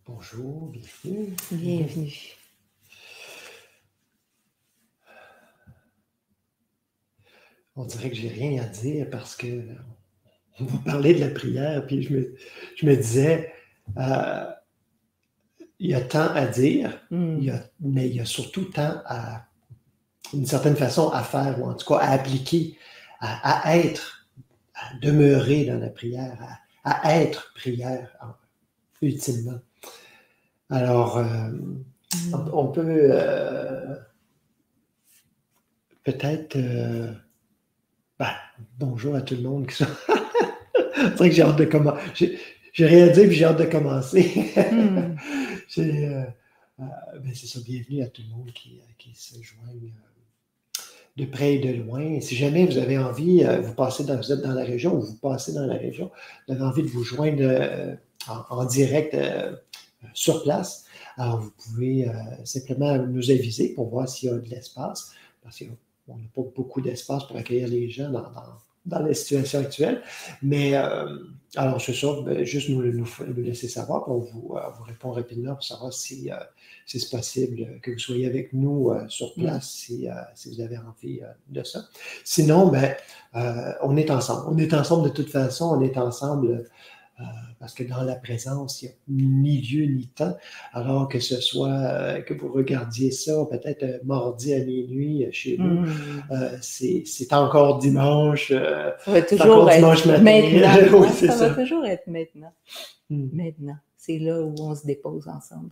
Bonjour, bienvenue. Bienvenue. On dirait que j'ai rien à dire parce que on va parler de la prière, puis je me disais, il y a tant à dire, mais il y a surtout tant à, d'une certaine façon, à faire, ou en tout cas à appliquer, à être, à demeurer dans la prière, à être prière, ultimement. Alors, on peut peut-être... bonjour à tout le monde. C'est vrai que j'ai hâte de commencer. J'ai rien à dire, puis j'ai hâte de commencer. C'est ça, bienvenue à tout le monde qui se joignent de près et de loin. Si jamais vous avez envie, vous êtes dans la région ou vous passez dans la région, vous avez envie de vous joindre en direct sur place, alors vous pouvez simplement nous aviser pour voir s'il y a de l'espace, parce qu'on n'a pas beaucoup d'espace pour accueillir les gens dans la situation actuelle. Mais alors c'est ça, juste nous laisser savoir, puis on vous répond rapidement pour savoir si c'est possible que vous soyez avec nous sur place si vous avez envie de ça. Sinon, on est ensemble. On est ensemble de toute façon, on est ensemble parce que dans la présence, il n'y a ni lieu ni temps. Alors que ce soit que vous regardiez ça peut-être mardi à minuit chez nous, c'est encore dimanche. Ça va toujours être dimanche matin. Maintenant. Oui, ça va toujours être maintenant. Maintenant. C'est là où on se dépose ensemble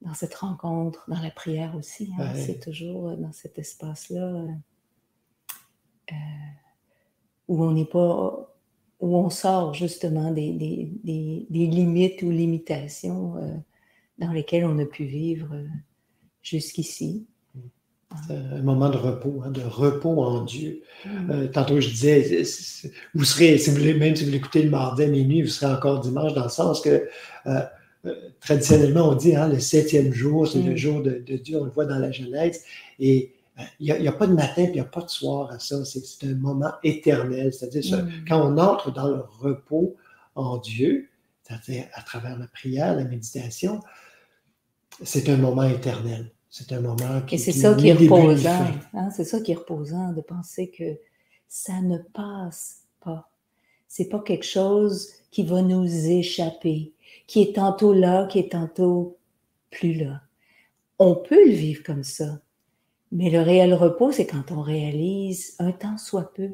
dans cette rencontre, dans la prière aussi. Hein. C'est toujours dans cet espace-là où on n'est pas... où on sort justement des limites ou limitations dans lesquelles on a pu vivre jusqu'ici. C'est un moment de repos en Dieu. Tantôt, je disais, vous serez, même si vous l'écoutez le mardi à minuit, vous serez encore dimanche, dans le sens que traditionnellement, on dit le 7e jour, c'est le jour de Dieu, on le voit dans la Genèse, et il n'y a pas de matin et il n'y a pas de soir à ça. C'est un moment éternel. C'est-à-dire, quand on entre dans le repos en Dieu, c'est-à-dire à travers la prière, la méditation, c'est un moment éternel. C'est un moment qui... Et c'est ça qui est reposant. C'est ça qui est reposant, de penser que ça ne passe pas. C'est pas quelque chose qui va nous échapper, qui est tantôt là, qui est tantôt plus là. On peut le vivre comme ça. Mais le réel repos, c'est quand on réalise, un temps soit peu,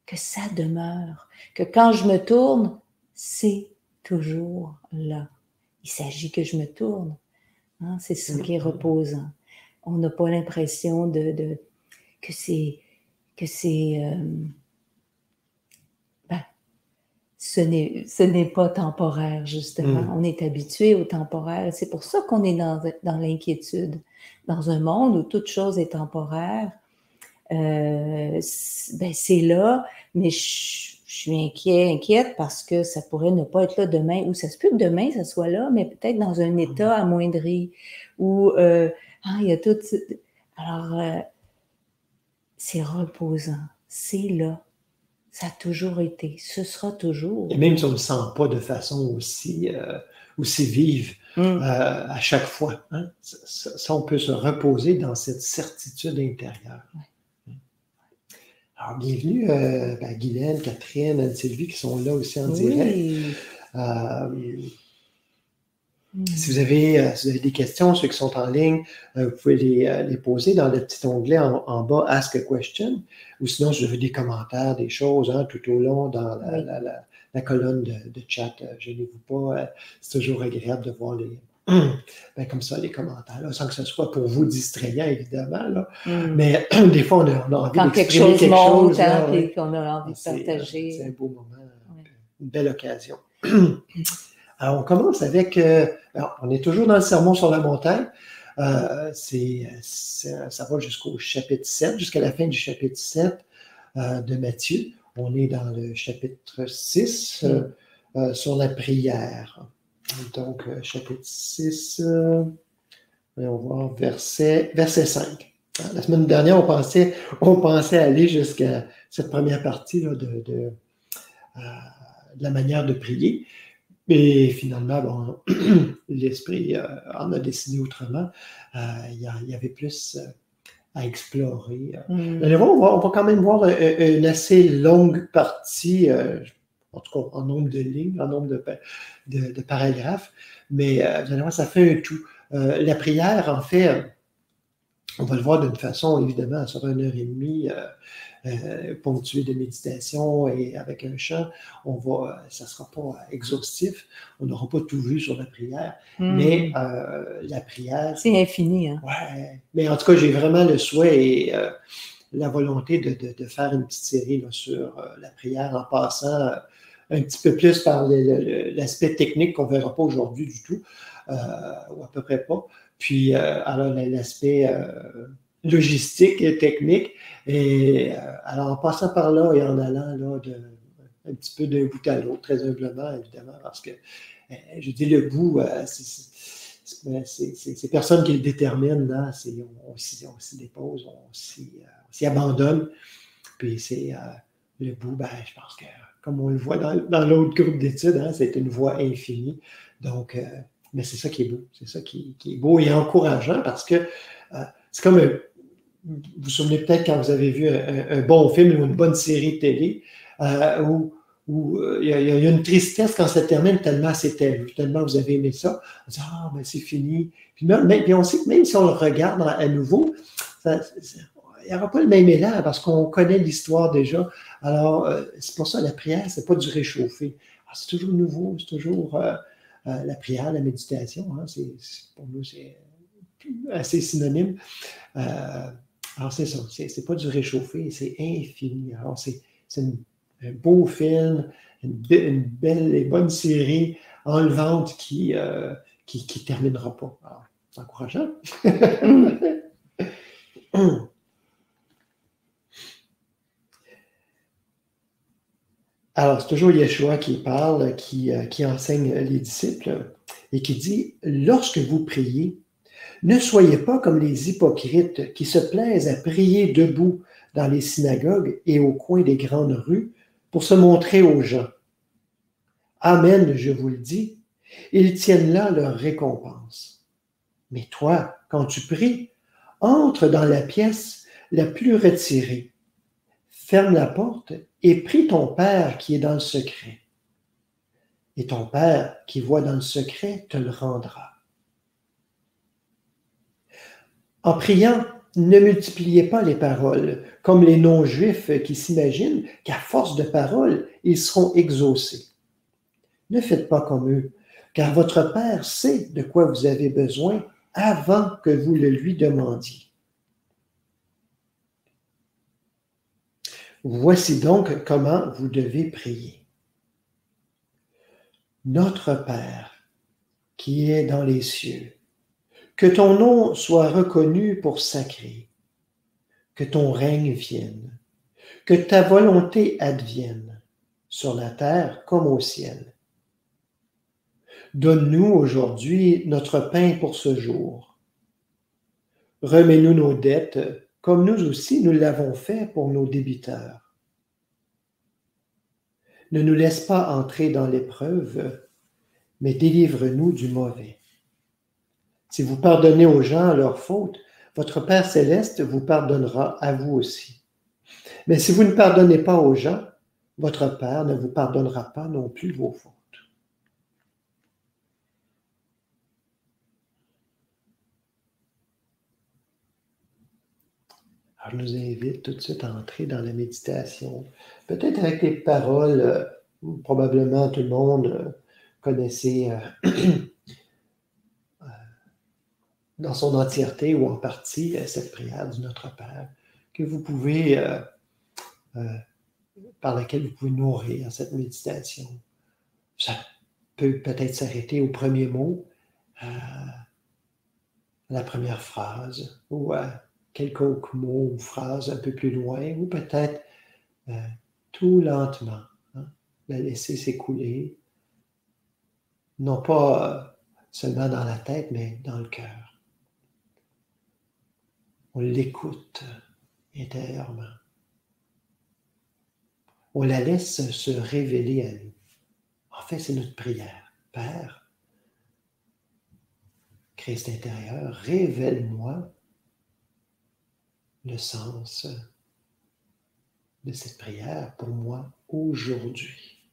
que ça demeure, que quand je me tourne, c'est toujours là. Il s'agit que je me tourne. C'est ça qui est reposant. On n'a pas l'impression que c'est ce n'est pas temporaire, justement. On est habitué au temporaire. C'est pour ça qu'on est dans l'inquiétude. Dans un monde où toute chose est temporaire, c'est là, mais je suis inquiète parce que ça pourrait ne pas être là demain, ou ça se peut que demain, ça soit là, mais peut-être dans un état amoindri, où il y a tout... Alors, c'est reposant, c'est là. Ça a toujours été, ce sera toujours. Et même si on ne le sent pas de façon aussi vive à chaque fois, ça, on peut se reposer dans cette certitude intérieure. Ouais. Alors, bienvenue Guylaine, Catherine, Anne-Sylvie qui sont là aussi en direct. Si vous avez des questions, ceux qui sont en ligne, vous pouvez les poser dans le petit onglet en bas, Ask a Question, ou sinon, si vous avez des commentaires, des choses tout au long dans la colonne de chat, gênez-vous pas, c'est toujours agréable de voir comme ça, les commentaires, là, sans que ce soit pour vous distrayant, évidemment, là. Mais des fois, on a envie d'exprimer quelque chose. Et qu'on a envie de partager. C'est un beau moment, une belle occasion. Alors, on commence avec... on est toujours dans le Sermon sur la montagne. Ça va jusqu'au chapitre 7, jusqu'à la fin du chapitre 7 de Matthieu. On est dans le chapitre 6 sur la prière. Donc, chapitre 6, on va voir verset 5. La semaine dernière, on pensait aller jusqu'à cette première partie là, de la manière de prier. Mais finalement, bon, l'esprit en a décidé autrement. Il y avait plus à explorer. Vous allez voir, on va quand même voir une assez longue partie, en tout cas en nombre de lignes, en nombre de paragraphes, mais vous allez voir, ça fait un tout. La prière, en fait, on va le voir d'une façon, évidemment, ça sera 1 heure et demie, ponctuée de méditation et avec un chant. Ça ne sera pas exhaustif. On n'aura pas tout vu sur la prière, mais la prière... C'est infini. Hein? Ouais, mais en tout cas, j'ai vraiment le souhait et la volonté de faire une petite série là, sur la prière en passant un petit peu plus par l'aspect technique qu'on ne verra pas aujourd'hui du tout, ou à peu près pas. Puis, alors, l'aspect logistique et technique. Et alors, en passant par là et en allant là, un petit peu d'un bout à l'autre, très humblement, évidemment, parce que, je dis le bout, c'est personne qui le détermine, là. On s'y dépose, on s'y abandonne. Puis c'est le bout, ben, je pense que, comme on le voit dans l'autre groupe d'études, hein, c'est une voie infinie. Donc, mais c'est ça qui est beau. C'est ça qui est beau et encourageant parce que c'est comme, vous vous souvenez peut-être quand vous avez vu un bon film ou une bonne série de télé où il y a une tristesse quand ça termine tellement c'était tellement vous avez aimé ça. On dit, ah, ben c'est fini. Puis on sait que même si on le regarde à nouveau, il n'y aura pas le même élan parce qu'on connaît l'histoire déjà. Alors, c'est pour ça la prière, c'est pas du réchauffé. Alors, c'est toujours nouveau, c'est toujours la prière, la méditation. Hein, pour nous, c'est assez synonyme. Alors, c'est ça, c'est pas du réchauffé, c'est infini. Alors, c'est un beau film, une belle et bonne série enlevante qui terminera pas. Alors, c'est encourageant. Alors, c'est toujours Yeshua qui parle, qui enseigne les disciples et qui dit, lorsque vous priez, ne soyez pas comme les hypocrites qui se plaisent à prier debout dans les synagogues et au coin des grandes rues pour se montrer aux gens. Amen, je vous le dis, ils tiennent là leur récompense. Mais toi, quand tu pries, entre dans la pièce la plus retirée, ferme la porte et prie ton Père qui est dans le secret. Et ton Père qui voit dans le secret te le rendra. En priant, ne multipliez pas les paroles, comme les non-juifs qui s'imaginent qu'à force de paroles, ils seront exaucés. Ne faites pas comme eux, car votre Père sait de quoi vous avez besoin avant que vous le lui demandiez. Voici donc comment vous devez prier. Notre Père, qui est dans les cieux, que ton nom soit reconnu pour sacré, que ton règne vienne, que ta volonté advienne, sur la terre comme au ciel. Donne-nous aujourd'hui notre pain pour ce jour. Remets-nous nos dettes, comme nous aussi nous l'avons fait pour nos débiteurs. Ne nous laisse pas entrer dans l'épreuve, mais délivre-nous du mauvais. Si vous pardonnez aux gens leurs fautes, votre Père céleste vous pardonnera à vous aussi. Mais si vous ne pardonnez pas aux gens, votre Père ne vous pardonnera pas non plus vos fautes. Alors, je nous invite tout de suite à entrer dans la méditation. Peut-être avec les paroles, probablement tout le monde connaissait dans son entièreté ou en partie cette prière du Notre Père, que vous pouvez, par laquelle vous pouvez nourrir cette méditation. Ça peut peut-être s'arrêter au premier mot, à la première phrase, ou à quelques mots ou phrases un peu plus loin, ou peut-être tout lentement, hein, la laisser s'écouler, non pas seulement dans la tête, mais dans le cœur. On l'écoute intérieurement. On la laisse se révéler à nous. En fait, c'est notre prière. Père, Christ intérieur, révèle-moi le sens de cette prière pour moi aujourd'hui.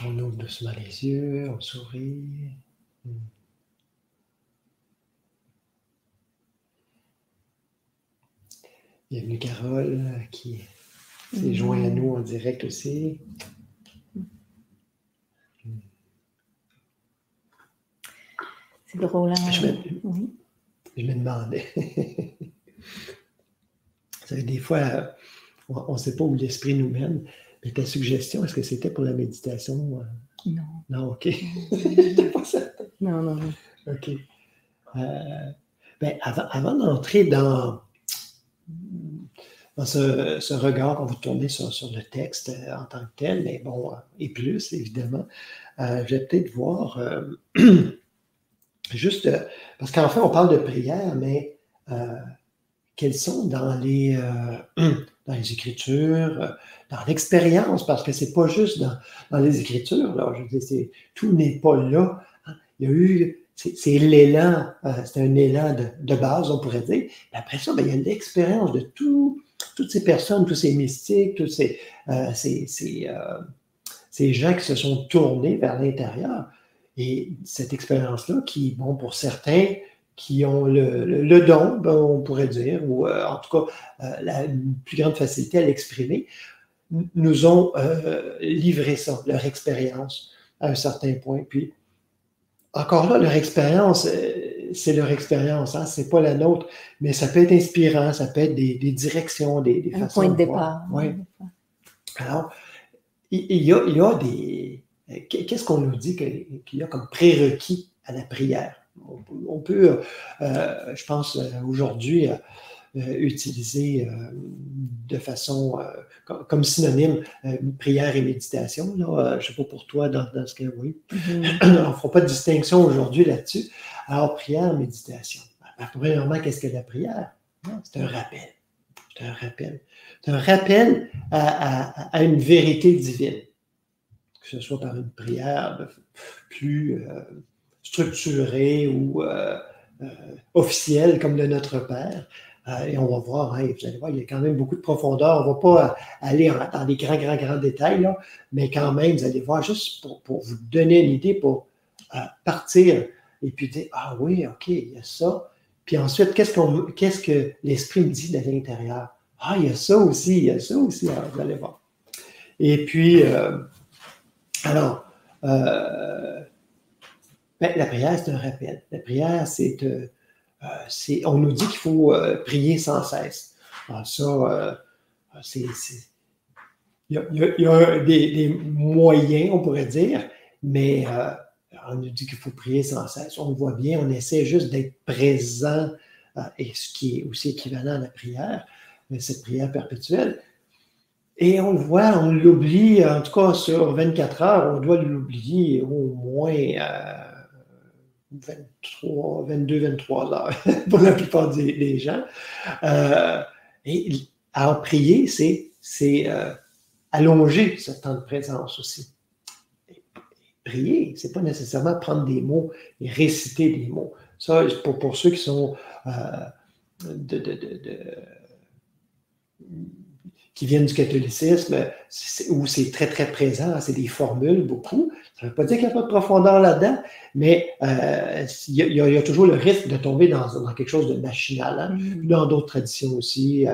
On ouvre doucement les yeux, on sourit. Bienvenue Carole qui s'est joint à nous en direct aussi. C'est drôle. Je me demandais. Vous savez, des fois, on ne sait pas où l'esprit nous mène. Mais ta suggestion, est-ce que c'était pour la méditation? Non. Non, OK. T'es pas certain? Non. OK. Avant d'entrer dans ce regard, on va tourner sur le texte en tant que tel, mais bon, et plus, évidemment, je vais peut-être voir, juste, parce qu'en fait, on parle de prière, mais quelles sont dans les Écritures, dans l'expérience, parce que c'est pas juste dans les Écritures, là, je veux dire, tout n'est pas là. Hein. Il y a eu, c'est l'élan, c'est un élan de base, on pourrait dire. Et après ça, il y a l'expérience de toutes ces personnes, tous ces mystiques, tous ces gens qui se sont tournés vers l'intérieur. Et cette expérience-là, qui, bon, pour certains, qui ont le don, on pourrait dire, ou en tout cas la plus grande facilité à l'exprimer, nous ont livré ça, leur expérience, à un certain point. Puis, encore là, leur expérience, c'est leur expérience, hein, c'est pas la nôtre, mais ça peut être inspirant, ça peut être des directions, des façons de voir. Un point de départ. Oui. Alors, il y a des... Qu'est-ce qu'on nous dit qu'il y a comme prérequis à la prière? On peut, je pense, aujourd'hui, utiliser de façon comme synonyme prière et méditation. Là, je ne sais pas pour toi dans ce cas, oui. On ne fera pas de distinction aujourd'hui là-dessus. Alors, prière, méditation. Premièrement, qu'est-ce que la prière? C'est un rappel. C'est un rappel. C'est un rappel à une vérité divine. Que ce soit par une prière plus structurée ou officielle comme de notre Père. Et on va voir, hein, vous allez voir, il y a quand même beaucoup de profondeur. On ne va pas aller dans des grands détails, là, mais quand même, vous allez voir, juste pour vous donner une idée, pour partir et puis dire, ah oui, OK, il y a ça. Puis ensuite, qu'est-ce que l'Esprit me dit de l'intérieur? Ah, il y a ça aussi, alors, vous allez voir. Et puis, alors, la prière, c'est un rappel. La prière, on nous dit qu'il faut prier sans cesse. Alors ça, il y a des moyens, on pourrait dire, mais on nous dit qu'il faut prier sans cesse. On le voit bien, on essaie juste d'être présent, et ce qui est aussi équivalent à la prière, cette prière perpétuelle. Et on le voit, on l'oublie, en tout cas sur 24 heures, on doit l'oublier au moins 23 heures pour la plupart des gens. Et alors, prier, c'est allonger ce temps de présence aussi. Et prier, c'est pas nécessairement prendre des mots et réciter des mots. Ça, pour ceux qui sont qui viennent du catholicisme, où c'est très, très présent, c'est des formules, beaucoup. Ça ne veut pas dire qu'il n'y a pas de profondeur là-dedans, mais il y a toujours le risque de tomber dans quelque chose de machinal, hein? Dans d'autres traditions aussi,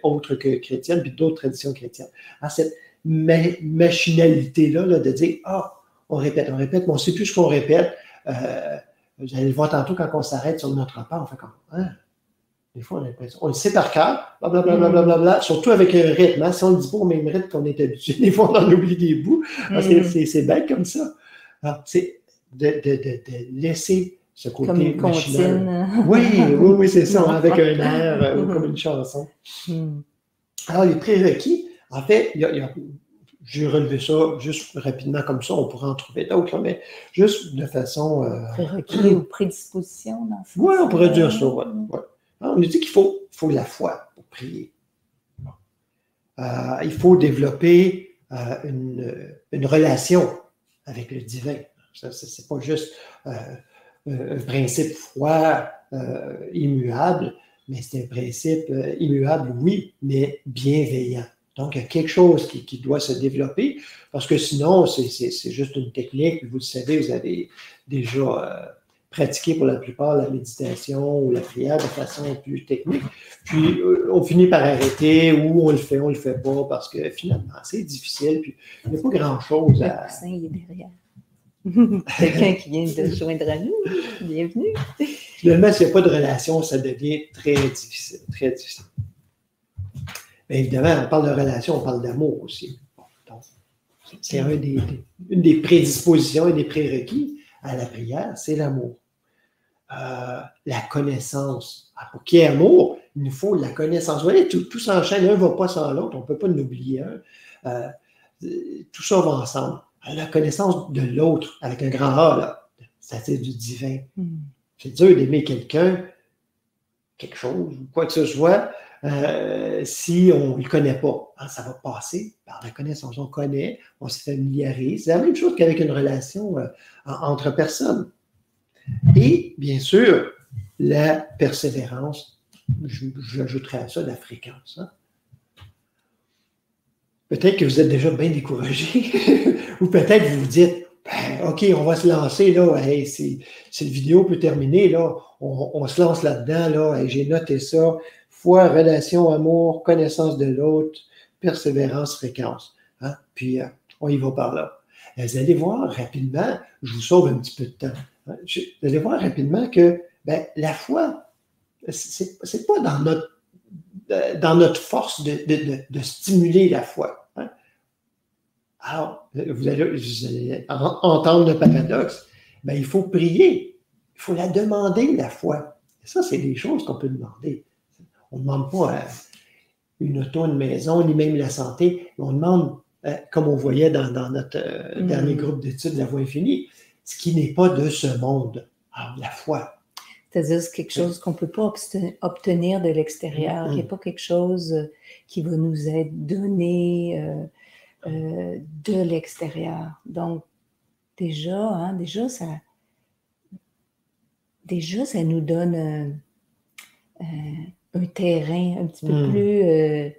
autres que chrétiennes, puis d'autres traditions chrétiennes. Alors, cette machinalité-là, de dire, on répète, mais on ne sait plus ce qu'on répète. Vous allez le voir tantôt quand on s'arrête sur notre pas, on fait comme, des fois, on a l'impression. On le sait par cœur, blablabla, surtout avec un rythme. Hein? Si on ne le dit pas au même rythme qu'on est habitué, des fois, on en oublie des bouts. C'est bête comme ça. Alors, c'est de laisser ce côté comme une comptine. Oui, c'est ça, avec un air ou comme une chanson. Alors, les prérequis, en fait, j'ai relevé ça juste rapidement comme ça, on pourrait en trouver d'autres, mais juste de façon... prérequis ou prédisposition, dans ce sens. Oui, on pourrait dire ça, ouais. On nous dit qu'il faut la foi pour prier. Il faut développer une relation avec le divin. Ce n'est pas juste un principe foi immuable, mais c'est un principe immuable, oui, mais bienveillant. Donc, il y a quelque chose qui doit se développer, parce que sinon, c'est juste une technique. Vous le savez, vous avez déjà pratiqué pour la plupart la méditation ou la prière de façon plus technique. Puis, on finit par arrêter, ou on le fait pas, parce que finalement, c'est difficile. Puis, il n'y a pas grand-chose à... Le coussin, il est derrière. Quelqu'un qui vient de se joindre à nous. Bienvenue. Finalement, s'il n'y a pas de relation, ça devient très difficile, très difficile. Mais évidemment, on parle de relation, on parle d'amour aussi. Donc, c'est une des prédispositions et des prérequis à la prière, c'est l'amour. La connaissance. Alors, pour qu'il y ait amour, il nous faut la connaissance. Vous voyez, tout s'enchaîne, un ne va pas sans l'autre, on ne peut pas l'oublier un. Tout ça va ensemble. La connaissance de l'autre, avec un grand A, là, c'est-à-dire du divin. C'est dur d'aimer quelqu'un, quelque chose, ou quoi que ce soit, si on ne le connaît pas. Ça va passer par la connaissance. On connaît, on se familiarise. C'est la même chose qu'avec une relation entre personnes. Et, bien sûr, la persévérance, j'ajouterais à ça la fréquence. Hein? Peut-être que vous êtes déjà bien découragé, ou peut-être vous vous dites, ben, OK, on va se lancer, là, hey, si le vidéo peut terminer, là, on se lance là-dedans, là, hey, j'ai noté ça, foi, relation, amour, connaissance de l'autre, persévérance, fréquence. Hein? Puis, on y va par là. Vous allez voir rapidement, je vous sauve un petit peu de temps, hein? Vous allez voir rapidement que ben, la foi, c'est pas dans notre force de stimuler la foi. Hein? Alors, vous allez entendre le paradoxe. Ben, il faut prier. Il faut la demander, la foi. Et ça, c'est des choses qu'on peut demander. On ne demande pas une auto, une maison, ni même la santé. On demande, comme on voyait dans notre dernier groupe d'études, la voie infinie, ce qui n'est pas de ce monde. Alors, la foi. C'est-à-dire c'est quelque chose qu'on ne peut pas obtenir de l'extérieur, qui n'est pas quelque chose qui va nous être donné de l'extérieur. Donc, déjà, ça nous donne un terrain un petit peu plus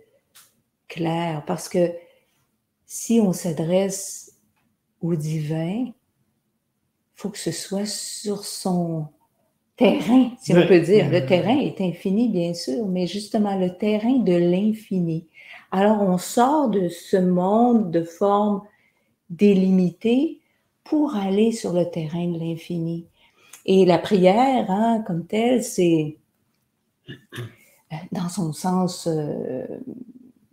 clair. Parce que si on s'adresse au divin, il faut que ce soit sur son terrain, si on peut dire. Le terrain est infini, bien sûr, mais justement le terrain de l'infini. Alors, on sort de ce monde de forme délimitée pour aller sur le terrain de l'infini. Et la prière, hein, comme telle, c'est, dans son sens,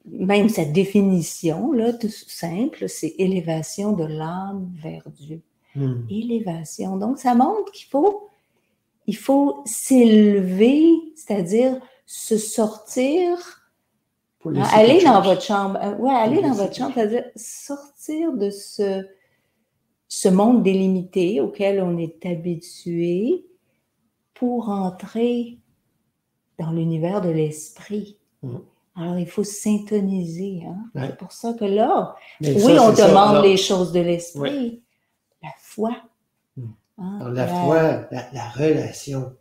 même sa définition, là, tout simple, c'est élévation de l'âme vers Dieu. Élévation. Donc, ça montre qu'il faut s'élever, c'est-dire se sortir, aller dans votre chambre. Aller dans votre chambre, c'est-à-dire sortir de ce monde délimité auquel on est habitué pour entrer dans l'univers de l'esprit. Alors, il faut syntoniser. Hein? Ouais. C'est pour ça que là, on demande les choses de l'esprit. La foi. Hein? Alors, la foi, la relation.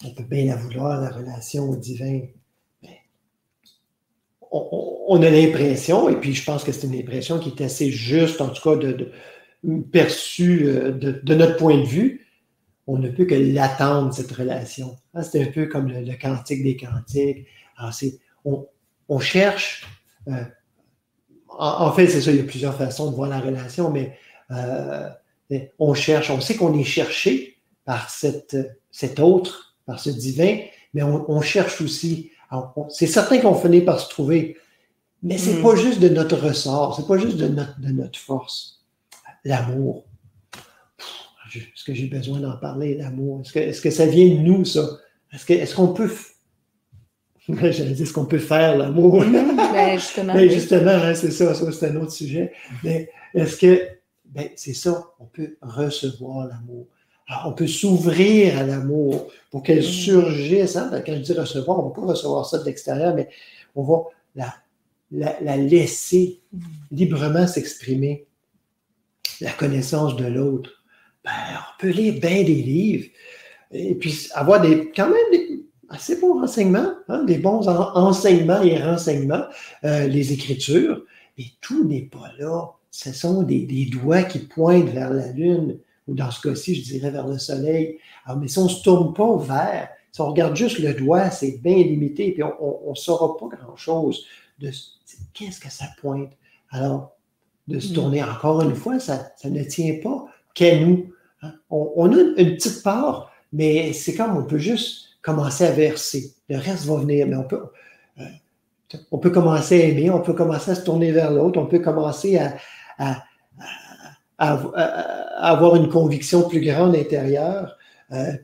On peut bien la vouloir, la relation au divin. Mais on a l'impression, et puis je pense que c'est une impression qui est assez juste, en tout cas perçue de notre point de vue, on ne peut que l'attendre, cette relation. Hein? C'est un peu comme le cantique des cantiques. Alors, on cherche, en fait, c'est ça, il y a plusieurs façons de voir la relation, mais on cherche, on sait qu'on est cherché par cet autre, par ce divin, mais on cherche aussi. C'est certain qu'on finit par se trouver, mais c'est pas juste de notre ressort, c'est pas juste de notre force. L'amour. Est-ce que j'ai besoin d'en parler, l'amour? Est-ce que ça vient de nous, ça? Est-ce qu'on peut... J'allais dire ce qu'on peut faire, l'amour. Justement, hein, c'est ça, c'est un autre sujet. Mais est-ce que... c'est ça, on peut recevoir l'amour. Alors, on peut s'ouvrir à l'amour pour qu'elle surgisse. Hein? Quand je dis recevoir, on ne va pas recevoir ça de l'extérieur, mais on va la laisser librement s'exprimer. La connaissance de l'autre. On peut lire bien des livres et puis avoir quand même assez bons renseignements, hein, des bons enseignements et renseignements, les Écritures, mais tout n'est pas là. Ce sont des doigts qui pointent vers la Lune, ou dans ce cas-ci, je dirais vers le Soleil. Alors, mais si on ne se tourne pas vers, si on regarde juste le doigt, c'est bien limité, puis on ne saura pas grand-chose de qu'est-ce que ça pointe. Alors, de se tourner encore une fois, ça ne tient pas qu'à nous. Hein. On a une petite part, mais c'est comme on peut juste commencer à verser. Le reste va venir, mais on peut commencer à aimer, on peut commencer à se tourner vers l'autre, on peut commencer à avoir une conviction plus grande intérieure,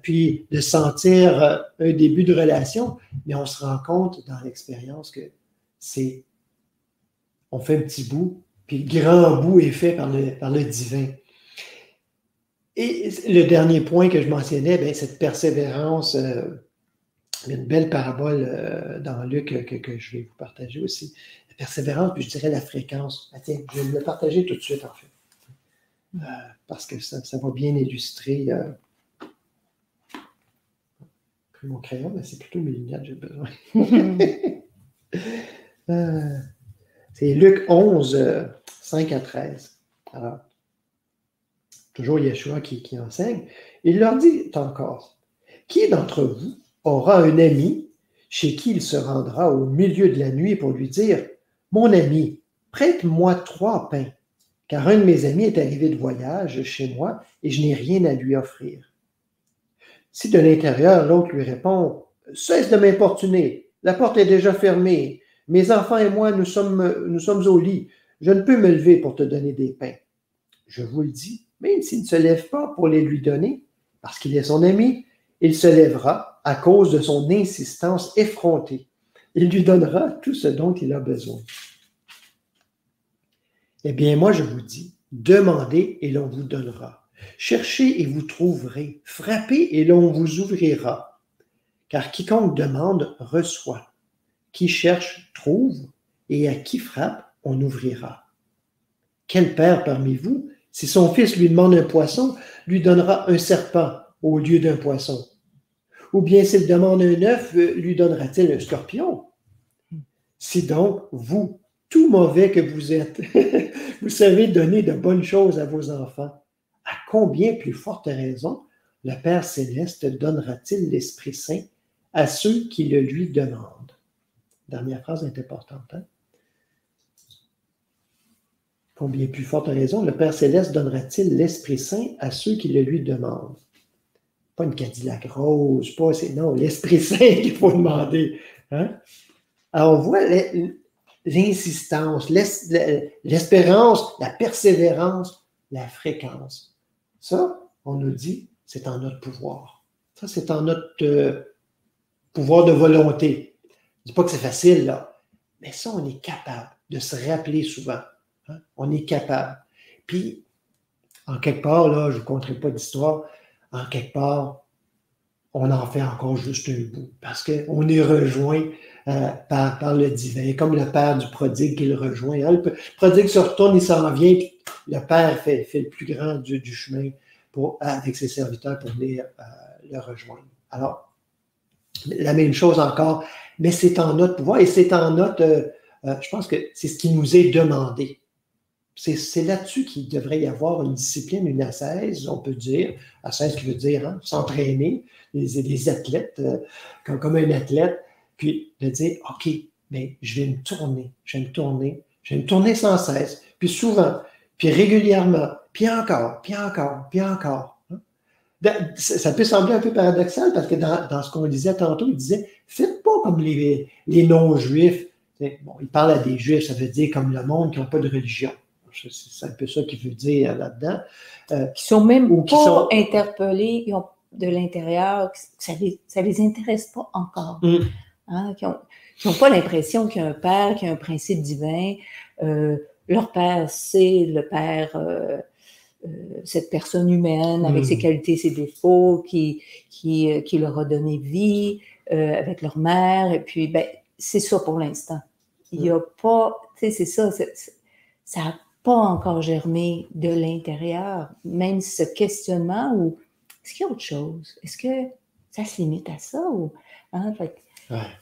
puis de sentir un début de relation, mais on se rend compte dans l'expérience que on fait un petit bout, puis le grand bout est fait par le divin. Et le dernier point que je mentionnais, bien, cette persévérance, il y a une belle parabole dans Luc que je vais vous partager aussi. La persévérance, puis je dirais la fréquence. Ah, tiens, je vais me le partager tout de suite, en fait. Parce que ça va bien illustrer. Mon crayon, mais c'est plutôt mes lunettes, j'ai besoin. C'est Luc 11, 5 à 13. Alors, toujours Yeshua qui enseigne. Il leur dit encore, qui d'entre vous aura un ami chez qui il se rendra au milieu de la nuit pour lui dire, mon ami, prête-moi 3 pains, car un de mes amis est arrivé de voyage chez moi et je n'ai rien à lui offrir. Si de l'intérieur, l'autre lui répond, cesse de m'importuner, la porte est déjà fermée, mes enfants et moi, nous sommes au lit, je ne peux me lever pour te donner des pains. Je vous le dis, même s'il ne se lève pas pour les lui donner, parce qu'il est son ami, il se lèvera à cause de son insistance effrontée. Il lui donnera tout ce dont il a besoin. Eh bien, moi, je vous dis, demandez et l'on vous donnera. Cherchez et vous trouverez. Frappez et l'on vous ouvrira. Car quiconque demande reçoit. Qui cherche trouve, et à qui frappe, on ouvrira. Quel père parmi vous, si son fils lui demande un poisson, lui donnera un serpent au lieu d'un poisson? Ou bien s'il demande un œuf, lui donnera-t-il un scorpion? Si donc, vous, tout mauvais que vous êtes, vous savez donner de bonnes choses à vos enfants, à combien plus forte raison le Père céleste donnera-t-il l'Esprit Saint à ceux qui le lui demandent? Dernière phrase est importante. Hein? Combien plus forte raison le Père céleste donnera-t-il l'Esprit Saint à ceux qui le lui demandent? Pas une Cadillac rose, non, l'Esprit Saint qu'il faut demander. Hein? Alors, on voit l'insistance, l'espérance, la persévérance, la fréquence. Ça, on nous dit, c'est en notre pouvoir. Ça, c'est en notre pouvoir de volonté. Je ne dis pas que c'est facile, là, mais ça, on est capable de se rappeler souvent. Hein? On est capable. Puis, en quelque part, là, je ne vous conterai pas d'histoire, en quelque part, on en fait encore juste un bout, parce qu'on est rejoint par le divin, comme le père du prodigue qui le rejoint. Hein? Le prodigue se retourne, il s'en vient, puis le père fait le plus grand du chemin avec ses serviteurs pour venir le rejoindre. Alors, la même chose encore, mais c'est en notre pouvoir et c'est en notre... je pense que c'est ce qui nous est demandé. C'est là-dessus qu'il devrait y avoir une discipline, une ascèse, on peut dire. Ascèse qui veut dire hein, s'entraîner, des athlètes, comme un athlète, puis de dire, OK, mais je vais me tourner sans cesse, puis souvent, puis régulièrement, puis encore. Ça peut sembler un peu paradoxal parce que dans ce qu'on disait tantôt, il disait, faites pas comme les non-juifs. Bon, il parle à des juifs, ça veut dire comme le monde qui n'ont pas de religion. C'est un peu ça qu'il veut dire là-dedans. Qui sont même pas interpellés de l'intérieur, ça les intéresse pas encore. Hein, qui n'ont pas l'impression qu'il y a un père, qu'il y a un principe divin. Leur père, c'est le père, cette personne humaine avec ses qualités, ses défauts, qui leur a donné vie avec leur mère. Et puis, ben, c'est ça pour l'instant. Il n'y a pas, tu sais, c'est ça, ça n'a pas encore germé de l'intérieur, même ce questionnement où est-ce qu'il y a autre chose? Est-ce que Ça se limite à ça? Ou, hein,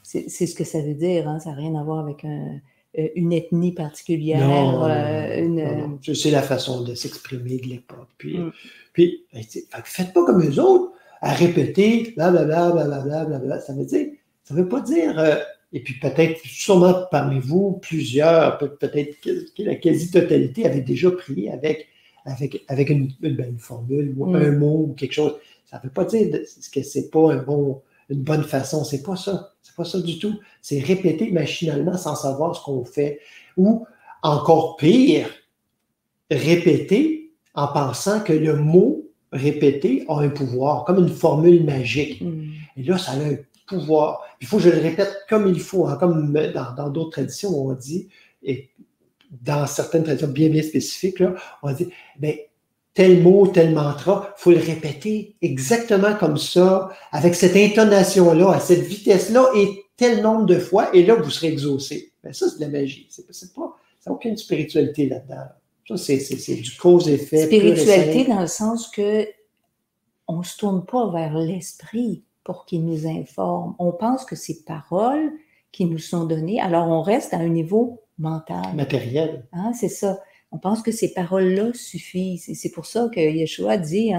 c'est ce que ça veut dire, hein, ça n'a rien à voir avec une ethnie particulière. Non. C'est la façon de s'exprimer de l'époque. Puis faites pas comme eux autres, à répéter, blablabla, blablabla, blablabla. Ça veut pas dire... et puis peut-être, sûrement parmi vous, plusieurs, peut-être que la quasi-totalité avait déjà prié avec une formule ou un mot ou quelque chose. Ça ne veut pas dire que c'est pas une bonne façon. C'est pas ça. C'est pas ça du tout. C'est répéter machinalement sans savoir ce qu'on fait. Ou encore pire, répéter en pensant que le mot répéter a un pouvoir, comme une formule magique. Et là, ça a un pouvoir. Il faut que je le répète comme il faut, hein, comme dans d'autres traditions, on dit, et dans certaines traditions bien, bien spécifiques, là, on dit, ben, tel mot, tel mantra, il faut le répéter exactement comme ça, avec cette intonation-là, à cette vitesse-là, et tel nombre de fois, et là, vous serez exaucé. Ben, ça, c'est de la magie. Ça n'a aucune spiritualité là-dedans. Ça, c'est du cause-effet. Spiritualité dans le sens que on ne se tourne pas vers l'esprit pour qu'il nous informe. On pense que c'est paroles qui nous sont données, alors on reste à un niveau mental. Matériel. Hein, c'est ça. On pense que ces paroles-là suffisent. Et c'est pour ça que Yeshua dit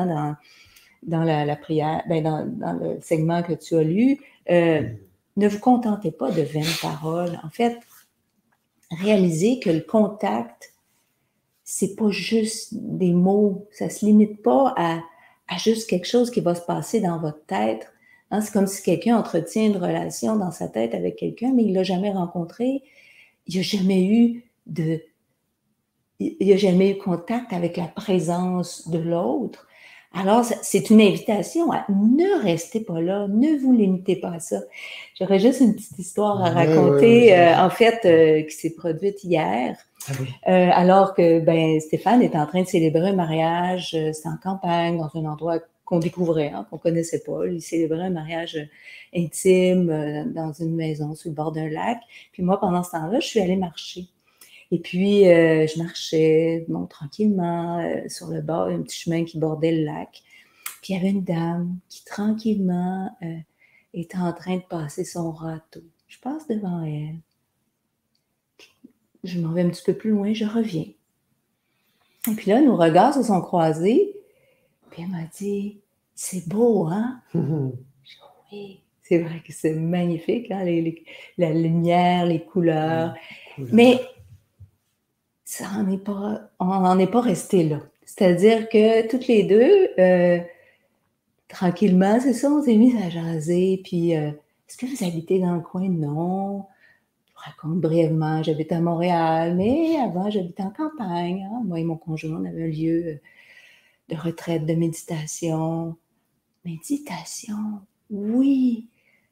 dans la prière, dans le segment que tu as lu, ne vous contentez pas de vaines paroles. En fait, réalisez que le contact, c'est pas juste des mots. Ça se limite pas à juste quelque chose qui va se passer dans votre tête. Hein, c'est comme si quelqu'un entretient une relation dans sa tête avec quelqu'un, mais il l'a jamais rencontré. Il n'a jamais eu contact avec la présence de l'autre. Alors, c'est une invitation à ne restez pas là, ne vous limitez pas à ça. J'aurais juste une petite histoire à raconter, en fait, qui s'est produite hier. Ah oui. Alors que Stéphane est en train de célébrer un mariage, c'est en campagne, dans un endroit qu'on découvrait, hein, qu'on connaissait pas. Il célébrait un mariage intime dans une maison sur le bord d'un lac. Puis moi, pendant ce temps-là, je suis allée marcher. Et puis, je marchais tranquillement sur le bord, un petit chemin qui bordait le lac. Puis il y avait une dame qui tranquillement était en train de passer son râteau. Je passe devant elle. Je m'en vais un petit peu plus loin, je reviens. Et puis là, nos regards se sont croisés. Puis elle m'a dit, c'est beau, hein? J'ai dit, oui, c'est vrai que c'est magnifique, hein? La lumière, les couleurs. Mais on n'en est pas resté là. C'est-à-dire que toutes les deux, tranquillement, c'est ça, on s'est mis à jaser. Puis, est-ce que vous habitez dans le coin? Non. Je raconte brièvement, j'habite à Montréal, mais avant, j'habitais en campagne. Hein? Moi et mon conjoint, on avait un lieu de retraite, de méditation. Méditation, oui,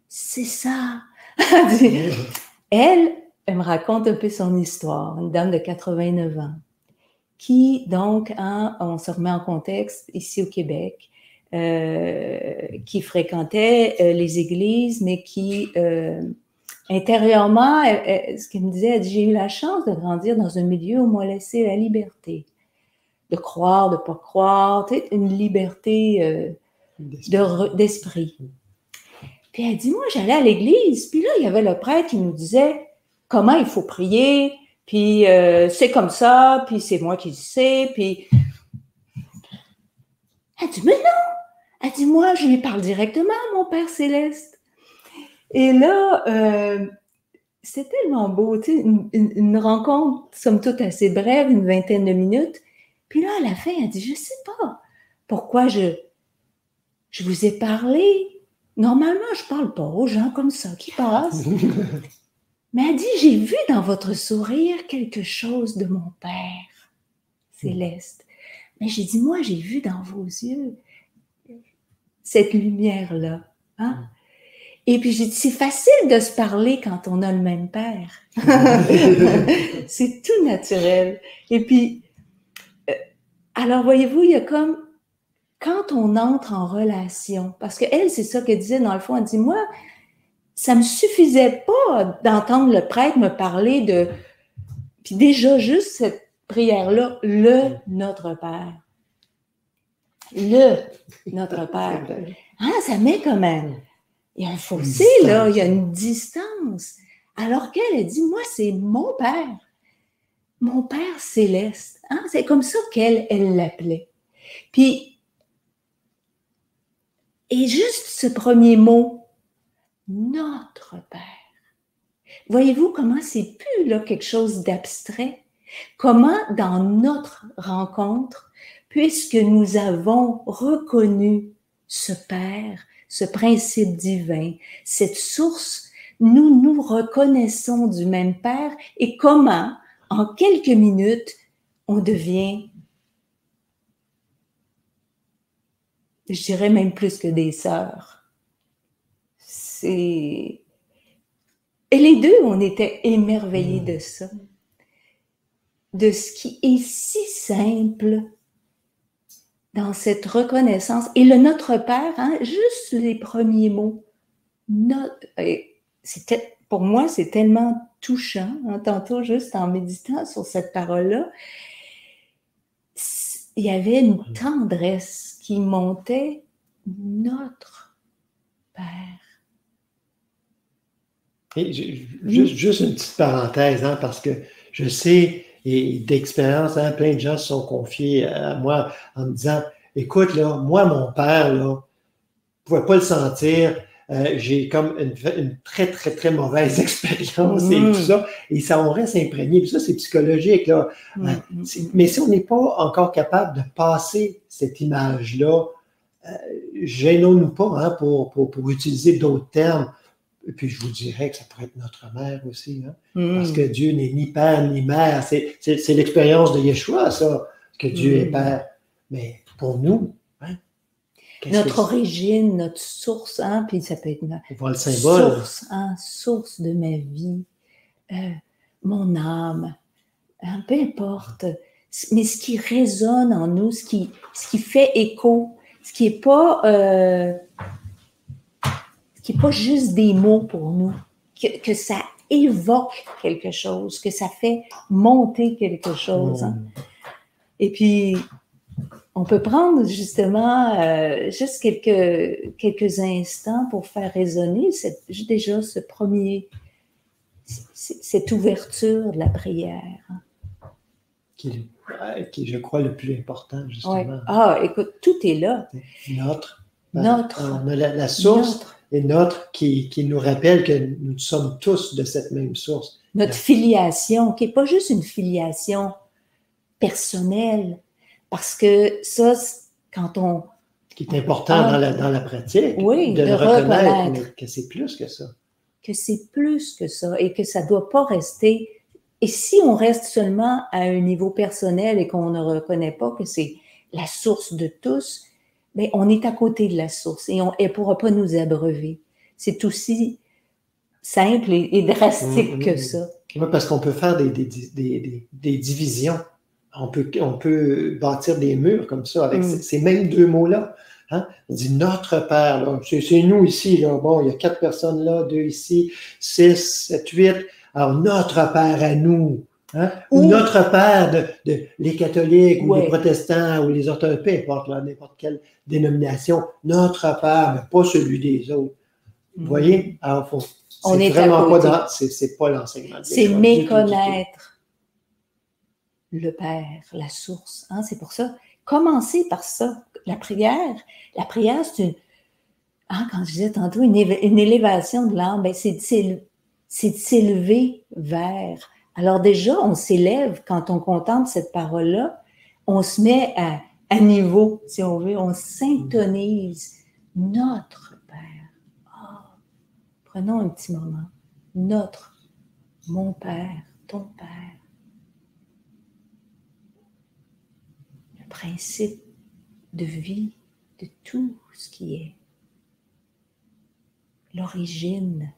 c'est ça. Elle me raconte un peu son histoire, une dame de 89 ans, qui donc, on se remet en contexte, ici au Québec, qui fréquentait les églises, mais qui... intérieurement, ce qu'elle me disait, elle dit, j'ai eu la chance de grandir dans un milieu où on m'a laissé la liberté de croire, de ne pas croire, tu sais, une liberté d'esprit. Puis elle dit, moi, j'allais à l'église, puis là, il y avait le prêtre qui nous disait comment il faut prier, puis c'est comme ça, puis c'est moi qui le sais, puis... Elle dit, mais non! Elle dit, moi, je lui parle directement à mon Père Céleste. Et là, c'est tellement beau, tu sais, une rencontre, somme toute, assez brève, une vingtaine de minutes. Puis là, à la fin, elle dit, je sais pas pourquoi je vous ai parlé. Normalement, je parle pas aux gens comme ça qui passent. Mais elle dit, j'ai vu dans votre sourire quelque chose de mon Père Céleste. Mais j'ai dit, moi, j'ai vu dans vos yeux cette lumière-là. Hein? Et puis j'ai dit, c'est facile de se parler quand on a le même père. C'est tout naturel. Et puis, alors voyez-vous, il y a comme, quand on entre en relation, parce qu'elle, c'est ça qu'elle disait dans le fond, elle dit, moi, ça me suffisait pas d'entendre le prêtre me parler de, puis déjà juste cette prière-là, le Notre Père. Le Notre Père. Hein, ça met comme il y a un fossé, là, il y a une distance. Alors qu'elle a dit, moi, c'est mon Père céleste. Hein? C'est comme ça elle l'appelait. Puis, et juste ce premier mot, notre Père. Voyez-vous comment c'est plus là quelque chose d'abstrait? Comment dans notre rencontre, puisque nous avons reconnu ce Père, ce principe divin, cette source, nous reconnaissons du même Père et comment, en quelques minutes, on devient, je dirais même plus que des sœurs. Et les deux, on était émerveillés de ça, de ce qui est si simple dans cette reconnaissance. Et le Notre Père, hein, juste les premiers mots, pour moi, c'est tellement touchant, hein, tantôt juste en méditant sur cette parole-là, il y avait une tendresse qui montait, notre Père. Et juste une petite parenthèse, hein, parce que je sais, et d'expérience, hein, plein de gens se sont confiés à moi en me disant, écoute, là, moi, mon père, là, je ne pouvais pas le sentir. J'ai comme une très, très, très mauvaise expérience et tout ça. Et ça, on reste imprégné. Puis ça, c'est psychologique, là. Mais si on n'est pas encore capable de passer cette image-là, gênons-nous pas, hein, pour utiliser d'autres termes. Et puis, je vous dirais que ça pourrait être notre mère aussi, hein? Parce que Dieu n'est ni père ni mère. C'est l'expérience de Yeshua, ça, que Dieu est père. Mais pour nous, hein, notre origine, notre source, hein, puis ça peut être le symbole. Source, hein, source de ma vie, mon âme, hein, peu importe. Mais ce qui résonne en nous, ce qui fait écho, ce qui n'est pas juste des mots pour nous, que ça évoque quelque chose, que ça fait monter quelque chose. Hein. Et puis, on peut prendre justement juste quelques instants pour faire résonner déjà cette ouverture de la prière. Qui est, je crois, le plus important, justement. Ouais. Ah, écoute, tout est là. Notre. On a la source et notre qui nous rappelle que nous sommes tous de cette même source. Notre filiation, qui n'est pas juste une filiation personnelle, parce que ça, quand on... Ce qui est important dans la pratique, oui, de le reconnaître, mais que c'est plus que ça. Que c'est plus que ça et que ça ne doit pas rester... Et si on reste seulement à un niveau personnel et qu'on ne reconnaît pas que c'est la source de tous, bien, on est à côté de la source et elle ne pourra pas nous abreuver. C'est aussi simple et drastique que ça. Oui, parce qu'on peut faire des divisions. On peut bâtir des murs comme ça avec ces mêmes deux mots-là. Hein? On dit notre Père, c'est nous ici. Là. Bon, il y a 4 personnes là, 2 ici, 6, 7, 8. Alors, notre Père à nous. Hein? Ou notre Père les catholiques ou les protestants ou les orthodoxes, peu importe, n'importe quelle dénomination. Notre Père, mais pas celui des autres. Vous voyez? Alors, c'est vraiment pas c'est pas l'enseignement. C'est méconnaître le Père, la source. Hein? C'est pour ça. Commencez par ça. La prière, c'est une... Hein, quand je disais tantôt, une élévation de l'âme, ben c'est de s'élever vers. Alors déjà, on s'élève quand on contemple cette parole-là. On se met à niveau, si on veut. On s'intonise. Notre Père. Oh, prenons un petit moment. Mon Père, ton Père. Le principe de vie de tout ce qui est. L'origine.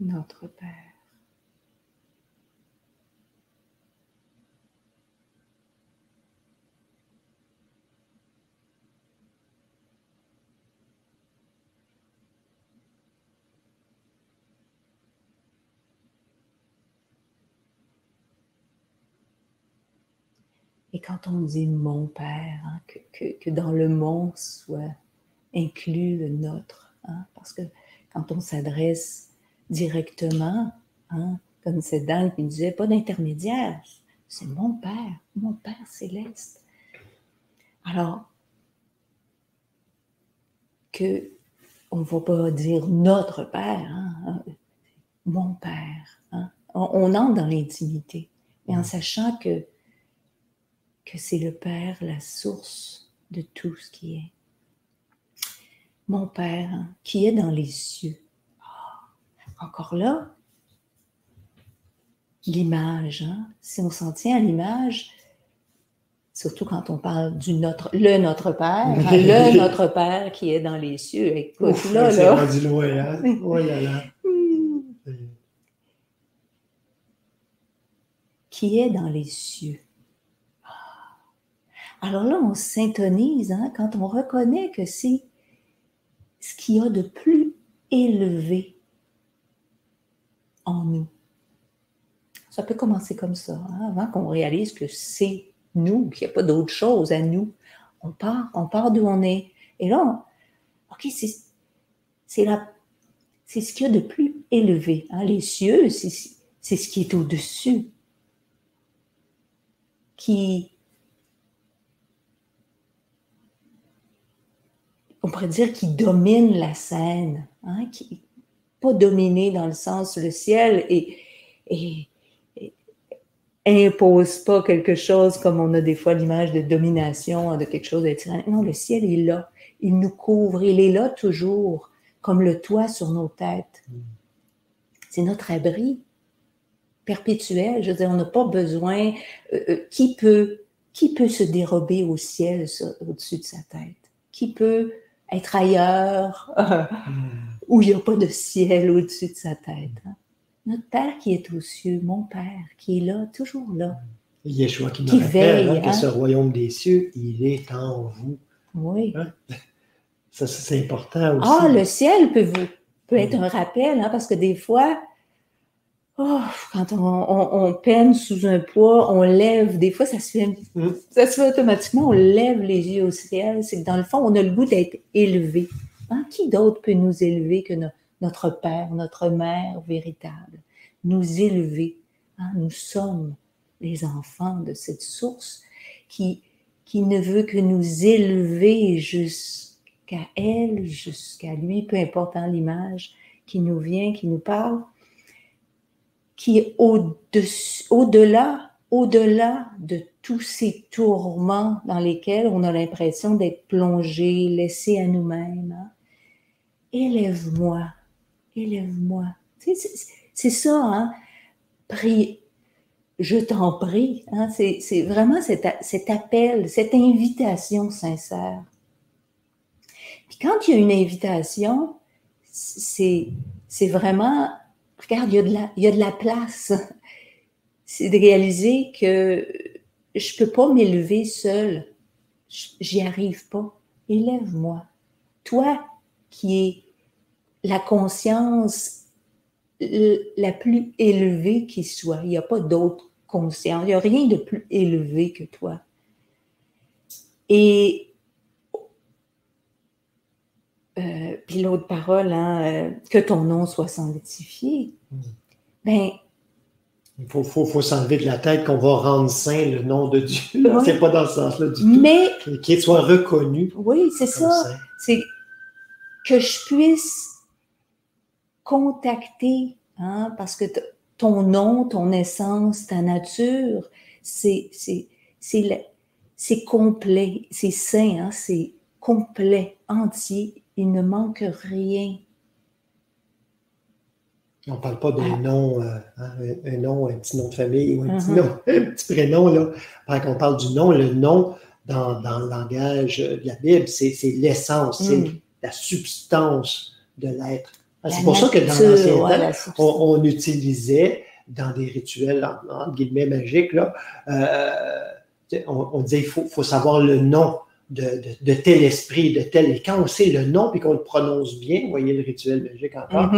Notre Père. Et quand on dit mon Père, hein, que dans le mon soit inclus le notre, hein, parce que quand on s'adresse directement, hein, comme cette dame qui disait, pas d'intermédiaire, c'est mon Père céleste. Alors, que on ne va pas dire notre Père, hein, mon Père. Hein, on entre dans l'intimité, mais en sachant que c'est le Père, la source de tout ce qui est. Mon Père, hein, qui est dans les cieux. Oh, encore là, l'image, hein, si on s'en tient à l'image, surtout quand on parle le Notre Père, hein, le Notre Père qui est dans les cieux. Écoute, ouf, là. C'est rendu loin, hein? Oh là là. Qui est dans les cieux. Alors là, on s'intonise, hein, quand on reconnaît que c'est ce qu'il y a de plus élevé en nous. Ça peut commencer comme ça, hein, avant qu'on réalise que c'est nous, qu'il n'y a pas d'autre chose à nous. On part d'où on est. Et là, OK, c'est ce qu'il y a de plus élevé. Hein. Les cieux, c'est ce qui est au-dessus. On pourrait dire qui domine la scène, hein, qui pas dominé dans le sens le ciel et impose pas quelque chose comme on a des fois l'image de domination, de quelque chose de tyrannique. Non, le ciel est là, il nous couvre, il est là toujours, comme le toit sur nos têtes. C'est notre abri perpétuel. Je veux dire, on n'a pas besoin. Qui peut se dérober au ciel au-dessus de sa tête? Qui peut être ailleurs où il n'y a pas de ciel au-dessus de sa tête? Hein? Notre Père qui est aux cieux, mon Père, qui est là, toujours là. Yeshua qui nous rappelle, veille, hein, que ce royaume des cieux, il est en vous. Oui. Hein? Ça, c'est important aussi. Ah, le ciel peut être un rappel, hein, parce que des fois, quand on peine sous un poids, on lève, des fois ça se fait automatiquement, on lève les yeux au ciel. C'est que dans le fond, on a le goût d'être élevé. Hein? Qui d'autre peut nous élever que notre Père, notre Mère véritable? Nous élever. Hein? Nous sommes les enfants de cette source qui ne veut que nous élever jusqu'à elle, jusqu'à lui, peu importe hein, l'image qui nous vient, qui nous parle, qui est au-delà de tous ces tourments dans lesquels on a l'impression d'être plongé, laissé à nous-mêmes. Hein? Élève-moi. C'est ça, hein? Prie, je t'en prie. Hein? C'est vraiment cet appel, cette invitation sincère. Puis quand il y a une invitation, c'est vraiment... Regarde, il y a de la place. C'est de réaliser que je ne peux pas m'élever seule. J'y arrive pas. Élève-moi. Toi qui es la conscience la plus élevée qui soit. Il n'y a pas d'autre conscience. Il n'y a rien de plus élevé que toi. Et puis l'autre parole, hein, que ton nom soit sanctifié. Ben, il faut s'enlever de la tête qu'on va rendre saint le nom de Dieu. Oui. C'est pas dans ce sens-là du tout. Qu'il soit reconnu. Oui, c'est ça. Saint. C'est que je puisse contacter, hein, parce que ton nom, ton essence, ta nature, c'est complet, c'est saint, hein, c'est complet, entier. Il ne manque rien. On ne parle pas d'un nom, un nom, un petit nom de famille ou un petit nom, un petit prénom. Là. On parle du nom. Le nom, dans le langage de la Bible, c'est l'essence, c'est la substance de l'être C'est pour ça que dans l'ancien temps, on utilisait dans des rituels, entre guillemets, magiques, là, on disait qu'il faut savoir le nom de tel esprit, de tel... Et quand on sait le nom et qu'on le prononce bien, vous voyez le rituel magique encore,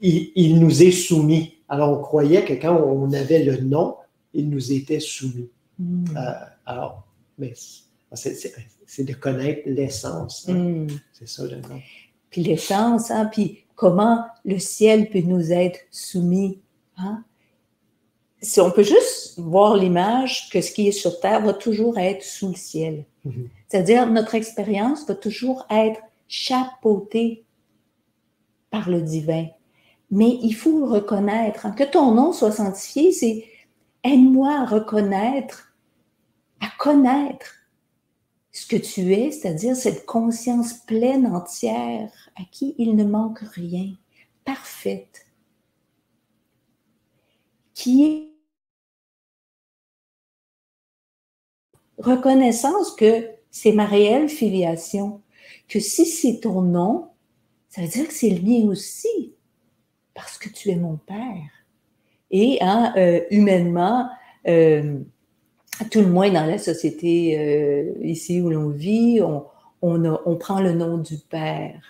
il nous est soumis. Alors, on croyait que quand on avait le nom, il nous était soumis. Alors, mais c'est de connaître l'essence. Hein? C'est ça le nom. Puis l'essence, hein? Puis comment le ciel peut nous être soumis. Hein? Si on peut juste voir l'image que ce qui est sur terre va toujours être sous le ciel. C'est-à-dire, notre expérience va toujours être chapeautée par le divin. Mais il faut reconnaître, hein, que ton nom soit sanctifié, c'est aide-moi à reconnaître, à connaître ce que tu es, c'est-à-dire cette conscience pleine, entière, à qui il ne manque rien, parfaite, qui est reconnaissance que c'est ma réelle filiation, que si c'est ton nom, ça veut dire que c'est le mien aussi, parce que tu es mon Père. Et hein, humainement, tout le moins dans la société ici où l'on vit, on prend le nom du Père.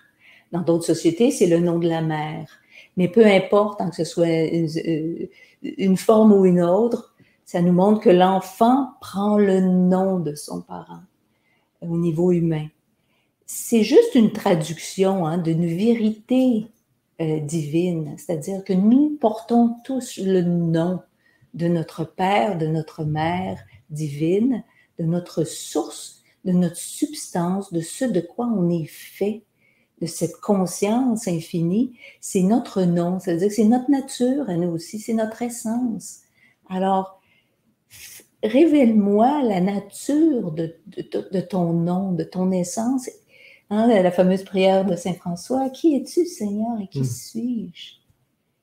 Dans d'autres sociétés, c'est le nom de la mère. Mais peu importe, hein, que ce soit une forme ou une autre, ça nous montre que l'enfant prend le nom de son parent au niveau humain. C'est juste une traduction hein, d'une vérité divine, c'est-à-dire que nous portons tous le nom de notre Père, de notre Mère divine, de notre source, de notre substance, de ce de quoi on est fait, de cette conscience infinie. C'est notre nom, c'est-à-dire que c'est notre nature à nous aussi, c'est notre essence. Alors, révèle-moi la nature de ton nom, de ton essence. Hein, la fameuse prière de Saint François, qui es-tu, Seigneur, et qui suis-je?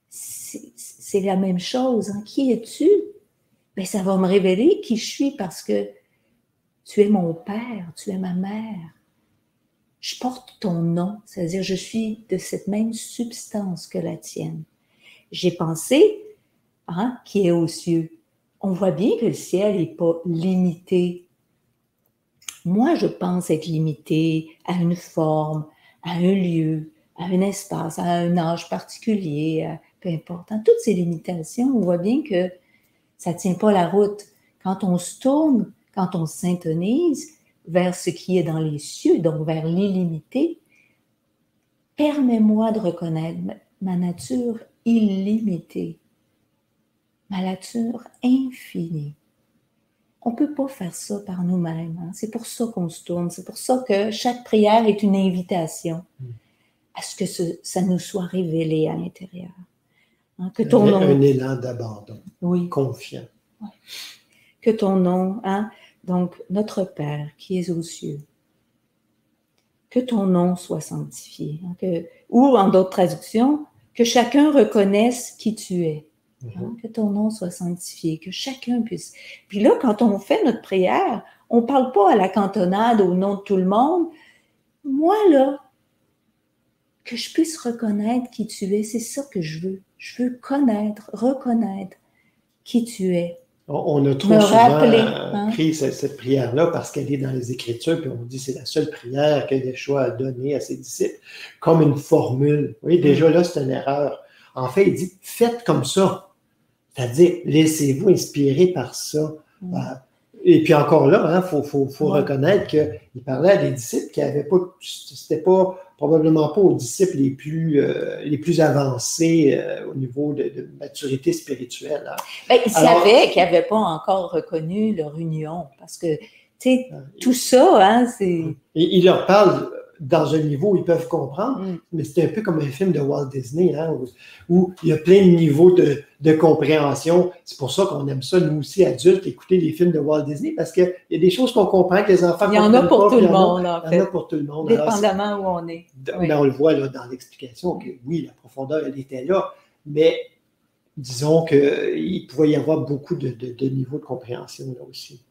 C'est la même chose. Hein? Qui es-tu? Ben, ça va me révéler qui je suis parce que tu es mon Père, tu es ma mère. Je porte ton nom, c'est-à-dire je suis de cette même substance que la tienne. J'ai pensé, hein, qui est aux cieux. On voit bien que le ciel n'est pas limité. Moi, je pense être limité à une forme, à un lieu, à un espace, à un âge particulier, peu importe. Dans toutes ces limitations, on voit bien que ça ne tient pas la route. Quand on se tourne, quand on se syntonise vers ce qui est dans les cieux, donc vers l'illimité, permets-moi de reconnaître ma nature illimitée, ma nature infinie. On ne peut pas faire ça par nous-mêmes. Hein? C'est pour ça qu'on se tourne. C'est pour ça que chaque prière est une invitation à ce que ça nous soit révélé à l'intérieur. Hein? Que ton nom... Un élan d'abandon, oui. Confiant. Oui. Que ton nom, hein? Donc notre Père qui es aux cieux, que ton nom soit sanctifié. Hein? Ou en d'autres traductions, que chacun reconnaisse qui tu es. Hein, que ton nom soit sanctifié, que chacun puisse... Puis là, quand on fait notre prière, on ne parle pas à la cantonade au nom de tout le monde. Moi, là, que je puisse reconnaître qui tu es, c'est ça que je veux. Je veux connaître, reconnaître qui tu es. On a trop souvent pris cette prière-là parce qu'elle est dans les Écritures, puis on dit que c'est la seule prière que Yeshua a donnée à ses disciples, comme une formule. Oui, déjà là, c'est une erreur. En fait, il dit, faites comme ça. C'est-à-dire, laissez-vous inspirer par ça. Et puis encore là, il faut reconnaître qu'il parlait à des disciples qui n'avaient pas, c'était pas, probablement pas aux disciples les plus avancés au niveau de maturité spirituelle. Hein. Ben, ils savaient qu'ils n'avaient pas encore reconnu leur union, parce que, tu sais, tout ça, hein, c'est... Et il leur parle dans un niveau où ils peuvent comprendre, mais c'est un peu comme un film de Walt Disney, hein, où il y a plein de niveaux de compréhension. C'est pour ça qu'on aime ça, nous aussi, adultes, écouter les films de Walt Disney, parce qu'il y a des choses qu'on comprend que les enfants comprennent pas. Il y en a pour tout le monde, en fait. Il y en a pour tout le monde. Dépendamment où on est. Mais on le voit là, dans l'explication, que oui, la profondeur, elle était là, mais disons qu'il pouvait y avoir beaucoup de niveaux de compréhension là aussi.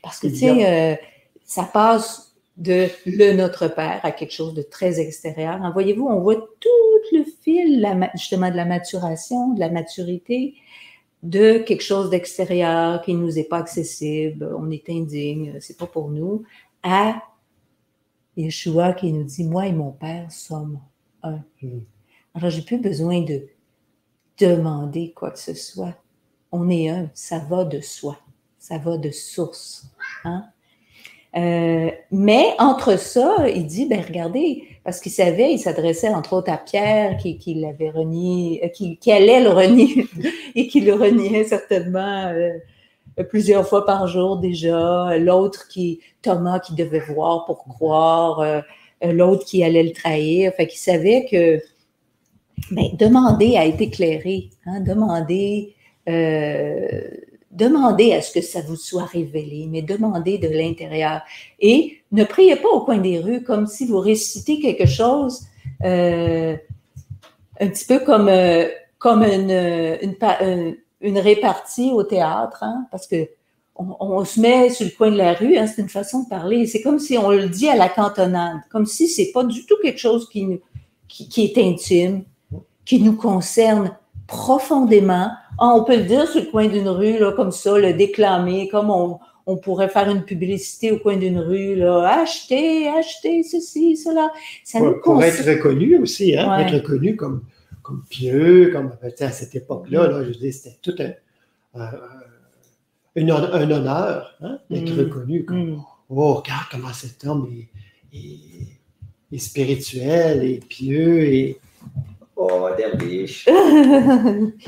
Parce que, tu sais, ça passe de Notre Père à quelque chose de très extérieur. Hein, voyez-vous, on voit tout le fil justement de la maturation, de la maturité, de quelque chose d'extérieur qui nous est pas accessible, on est indigne, c'est pas pour nous, à Yeshua qui nous dit, moi et mon Père sommes un. Alors, j'ai plus besoin de demander quoi que ce soit. On est un, ça va de soi, ça va de source. Hein? Mais entre ça, il dit, ben regardez, parce qu'il savait, il s'adressait entre autres à Pierre qui l'avait renié, qui allait le renier et qui le reniait certainement plusieurs fois par jour déjà. L'autre Thomas qui devait voir pour croire, l'autre qui allait le trahir. Fait qu'il savait que demander à être éclairé, hein, demander à ce que ça vous soit révélé, mais demandez de l'intérieur. Et ne priez pas au coin des rues comme si vous récitez quelque chose, un petit peu comme une répartie au théâtre, hein, parce que on se met sur le coin de la rue, hein, c'est une façon de parler. C'est comme si on le dit à la cantonade, comme si c'est pas du tout quelque chose qui est intime, qui nous concerne profondément. On peut le dire sur le coin d'une rue, là, comme ça, le déclamer, comme on pourrait faire une publicité au coin d'une rue, là, achetez ceci, cela. Ça nous pour être reconnu aussi, hein, ouais. Être reconnu comme pieux, comme à cette époque-là, là, je veux dire, c'était tout un honneur, hein, d'être reconnu comme oh, regarde comment cet homme est spirituel et pieux et oh, derviche.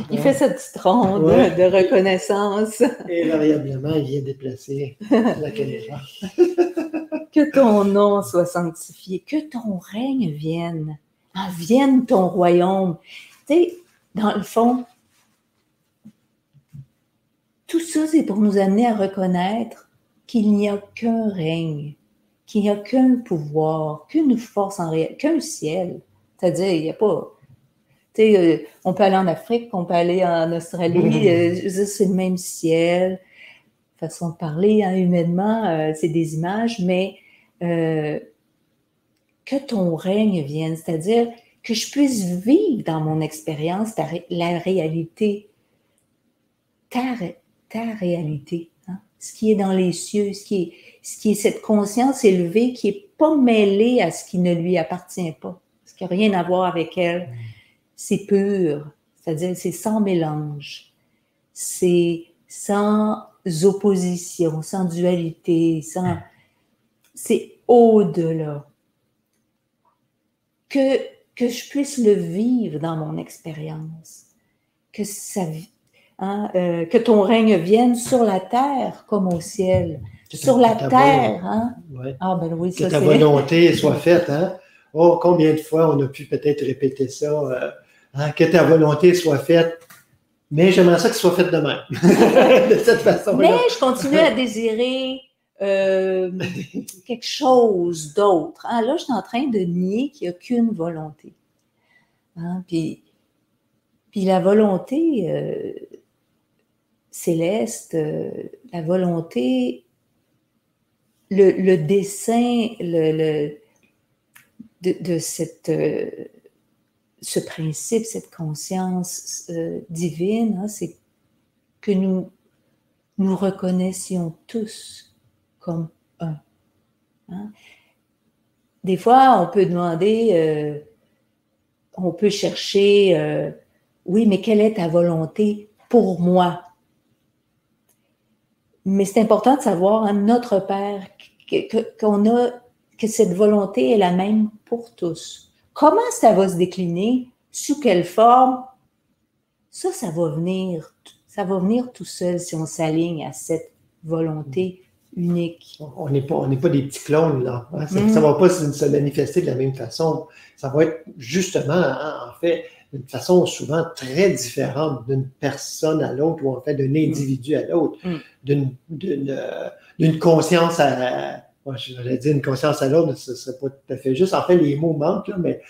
Il fait sa petite ronde de reconnaissance. Et variablement, il vient déplacer la caméra. Que ton nom soit sanctifié, que ton règne vienne. Vienne ton royaume. Tu sais, dans le fond, tout ça, c'est pour nous amener à reconnaître qu'il n'y a qu'un règne, qu'il n'y a qu'un pouvoir, qu'une force en réalité, qu'un ciel. C'est-à-dire, il n'y a pas... on peut aller en Afrique, on peut aller en Australie, c'est le même ciel, façon de parler, hein, humainement, c'est des images, mais que ton règne vienne, c'est-à-dire que je puisse vivre dans mon expérience la réalité, ta réalité, hein, ce qui est dans les cieux, ce qui est cette conscience élevée qui n'est pas mêlée à ce qui ne lui appartient pas, ce qui n'a rien à voir avec elle. C'est pur, c'est-à-dire c'est sans mélange, c'est sans opposition, sans dualité, c'est au-delà. Que je puisse le vivre dans mon expérience, que ton règne vienne sur la terre comme au ciel, sur la terre. Hein? Ouais. Ah ben oui, que ta volonté soit faite. Hein? Oh, combien de fois on a pu peut-être répéter ça, hein? Que ta volonté soit faite, mais j'aimerais ça que ce soit fait de même, de cette façon-là. Mais je continue à désirer quelque chose d'autre. Hein? Là, je suis en train de nier qu'il n'y a qu'une volonté. Hein? Puis la volonté céleste, la volonté, le dessein de ce principe, cette conscience divine, hein, c'est que nous reconnaissions tous comme un. Hein? Des fois, on peut demander, on peut chercher, oui, mais quelle est ta volonté pour moi? Mais c'est important de savoir, hein, notre Père, que cette volonté est la même pour tous. Comment ça va se décliner? Sous quelle forme? Ça va venir tout seul si on s'aligne à cette volonté unique. On n'est pas des petits clones, là. Hein? Ça ne va pas se manifester de la même façon. Ça va être justement, hein, en fait, d'une façon souvent très différente d'une personne à l'autre ou en fait d'un individu à l'autre, d'une conscience à... Moi, j'allais dire une conscience à l'autre, ce ne serait pas tout à fait juste. En fait, les mots manquent, là, mais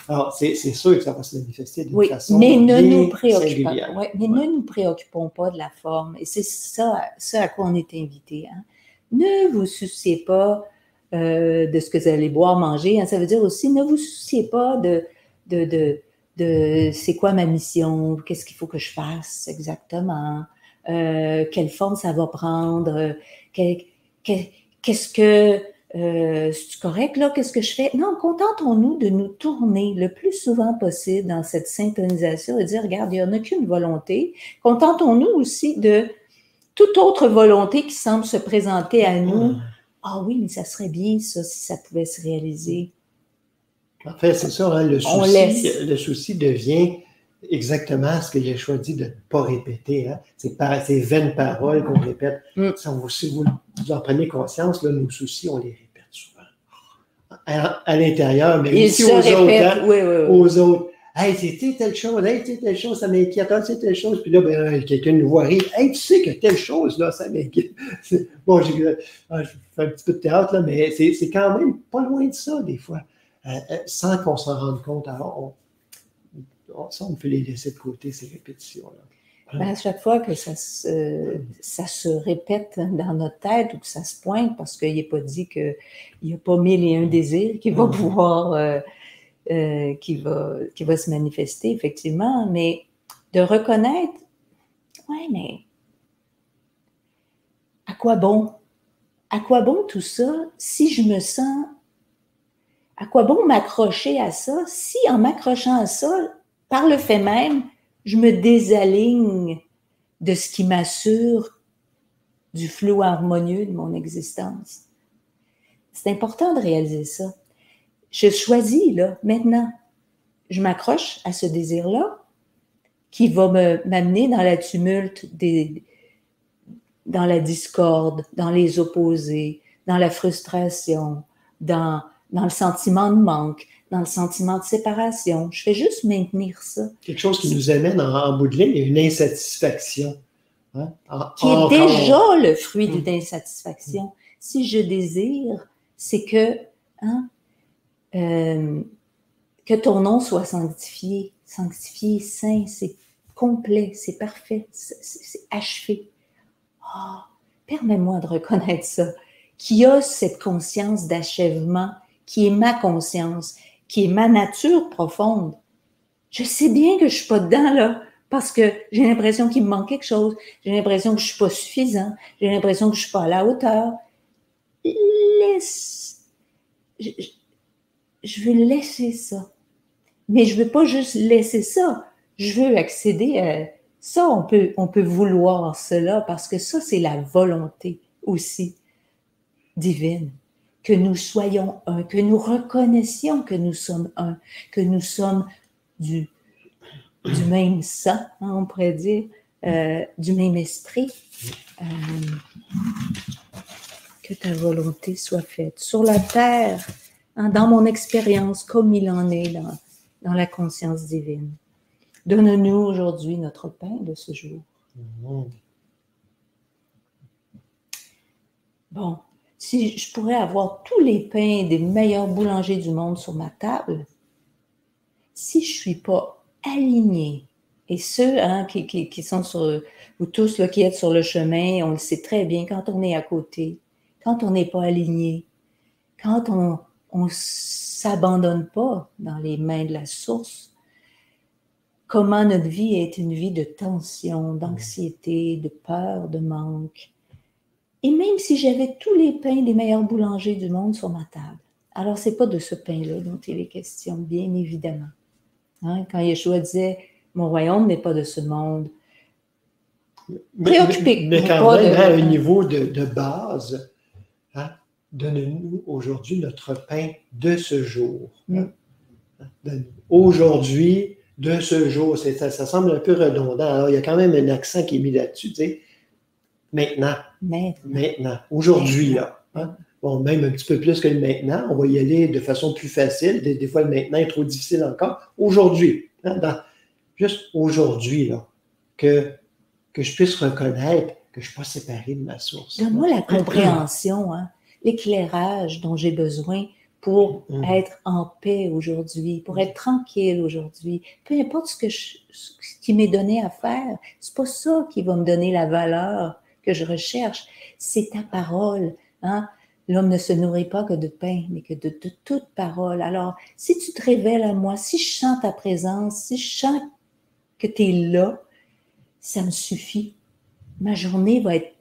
alors, c'est sûr que ça va se manifester d'une façon mais bien singulière. Ne nous préoccupons pas de la forme. Et c'est ça à quoi on est invité. Hein. Ne vous souciez pas de ce que vous allez boire, manger. Hein. Ça veut dire aussi, ne vous souciez pas c'est quoi ma mission, qu'est-ce qu'il faut que je fasse exactement, quelle forme ça va prendre, qu'est-ce que c'est correct là, qu'est-ce que je fais? Non, contentons-nous de nous tourner le plus souvent possible dans cette syntonisation et dire, regarde, il n'y en a qu'une volonté. Contentons-nous aussi de toute autre volonté qui semble se présenter à nous. Ah oui, mais ça serait bien ça si ça pouvait se réaliser. En fait, c'est ça, hein, le souci devient exactement ce que Yeshua dit de ne pas répéter. Hein. Ces vaines paroles qu'on répète. Si vous en prenez conscience, là, nos soucis, on les répète souvent. À l'intérieur, mais aussi aux autres. Hein, aux autres. Hey, c'était telle chose, ça m'inquiète. Ah, c'est telle chose. Puis là, quelqu'un nous voit rire. Hey, tu sais que telle chose, là, ça m'inquiète. Bon, je fais un petit peu de théâtre, là, mais c'est quand même pas loin de ça, des fois. Sans qu'on s'en rende compte. Alors, on peut les laisser de côté, ces répétitions-là. À chaque fois que ça se répète dans notre tête ou que ça se pointe, parce qu'il n'est pas dit qu'il n'y a pas 1001 désirs qui va pouvoir, qui va se manifester, effectivement, mais de reconnaître, ouais, mais à quoi bon? À quoi bon tout ça si je me sens... À quoi bon m'accrocher à ça si en m'accrochant à ça, par le fait même, je me désaligne de ce qui m'assure du flou harmonieux de mon existence. C'est important de réaliser ça. Je choisis, là, maintenant, je m'accroche à ce désir-là qui va m'amener dans la tumulte, dans la discorde, dans les opposés, dans la frustration, dans le sentiment de manque, dans le sentiment de séparation. Je fais juste maintenir ça. Quelque chose qui nous amène en bout de ligne, une insatisfaction. Hein? Qui est déjà le fruit d'une insatisfaction. Si je désire, c'est que, que ton nom soit sanctifié, saint, c'est complet, c'est parfait, c'est achevé. Oh, permets-moi de reconnaître ça, qui a cette conscience d'achèvement, qui est ma conscience, qui est ma nature profonde. Je sais bien que je suis pas dedans, là, parce que j'ai l'impression qu'il me manque quelque chose, j'ai l'impression que je suis pas suffisant, j'ai l'impression que je suis pas à la hauteur. Je veux laisser ça. Mais je veux pas juste laisser ça, je veux accéder à ça. On peut vouloir cela parce que ça, c'est la volonté aussi divine. Que nous soyons un, que nous reconnaissions que nous sommes un, que nous sommes du même sang, hein, on pourrait dire, du même esprit. Que ta volonté soit faite sur la terre, hein, dans mon expérience, comme il en est dans la conscience divine. Donne-nous aujourd'hui notre pain de ce jour. Bon, si je pourrais avoir tous les pains des meilleurs boulangers du monde sur ma table, si je ne suis pas alignée, et ceux qui sont sur, vous tous là, qui êtes sur le chemin, on le sait très bien, quand on est à côté, quand on n'est pas aligné, quand on ne s'abandonne pas dans les mains de la source, comment notre vie est une vie de tension, d'anxiété, de peur, de manque. Et même si j'avais tous les pains des meilleurs boulangers du monde sur ma table, alors c'est pas de ce pain-là dont il est question, bien évidemment. Hein, quand Yeshua disait « Mon royaume n'est pas de ce monde », préoccupé. Mais quand même, à un niveau de base, hein, donne-nous aujourd'hui notre pain de ce jour. Hein. Aujourd'hui, de ce jour, ça semble un peu redondant. Alors, il y a quand même un accent qui est mis là-dessus, tu sais. Maintenant. Aujourd'hui, là. Hein? Bon, même un petit peu plus que le maintenant. On va y aller de façon plus facile. Des fois, le maintenant est trop difficile encore. Aujourd'hui. Hein? Juste aujourd'hui, là. Que je puisse reconnaître que je ne suis pas séparé de ma source. Donne-moi la compréhension, hein? L'éclairage dont j'ai besoin pour être en paix aujourd'hui, pour être tranquille aujourd'hui. Peu importe ce qui m'est donné à faire, c'est pas ça qui va me donner la valeur que je recherche. C'est ta parole, hein? L'homme ne se nourrit pas que de pain, mais que de toute parole. Alors, si tu te révèles à moi, si je sens ta présence, si je sens que tu es là, ça me suffit. Ma journée va être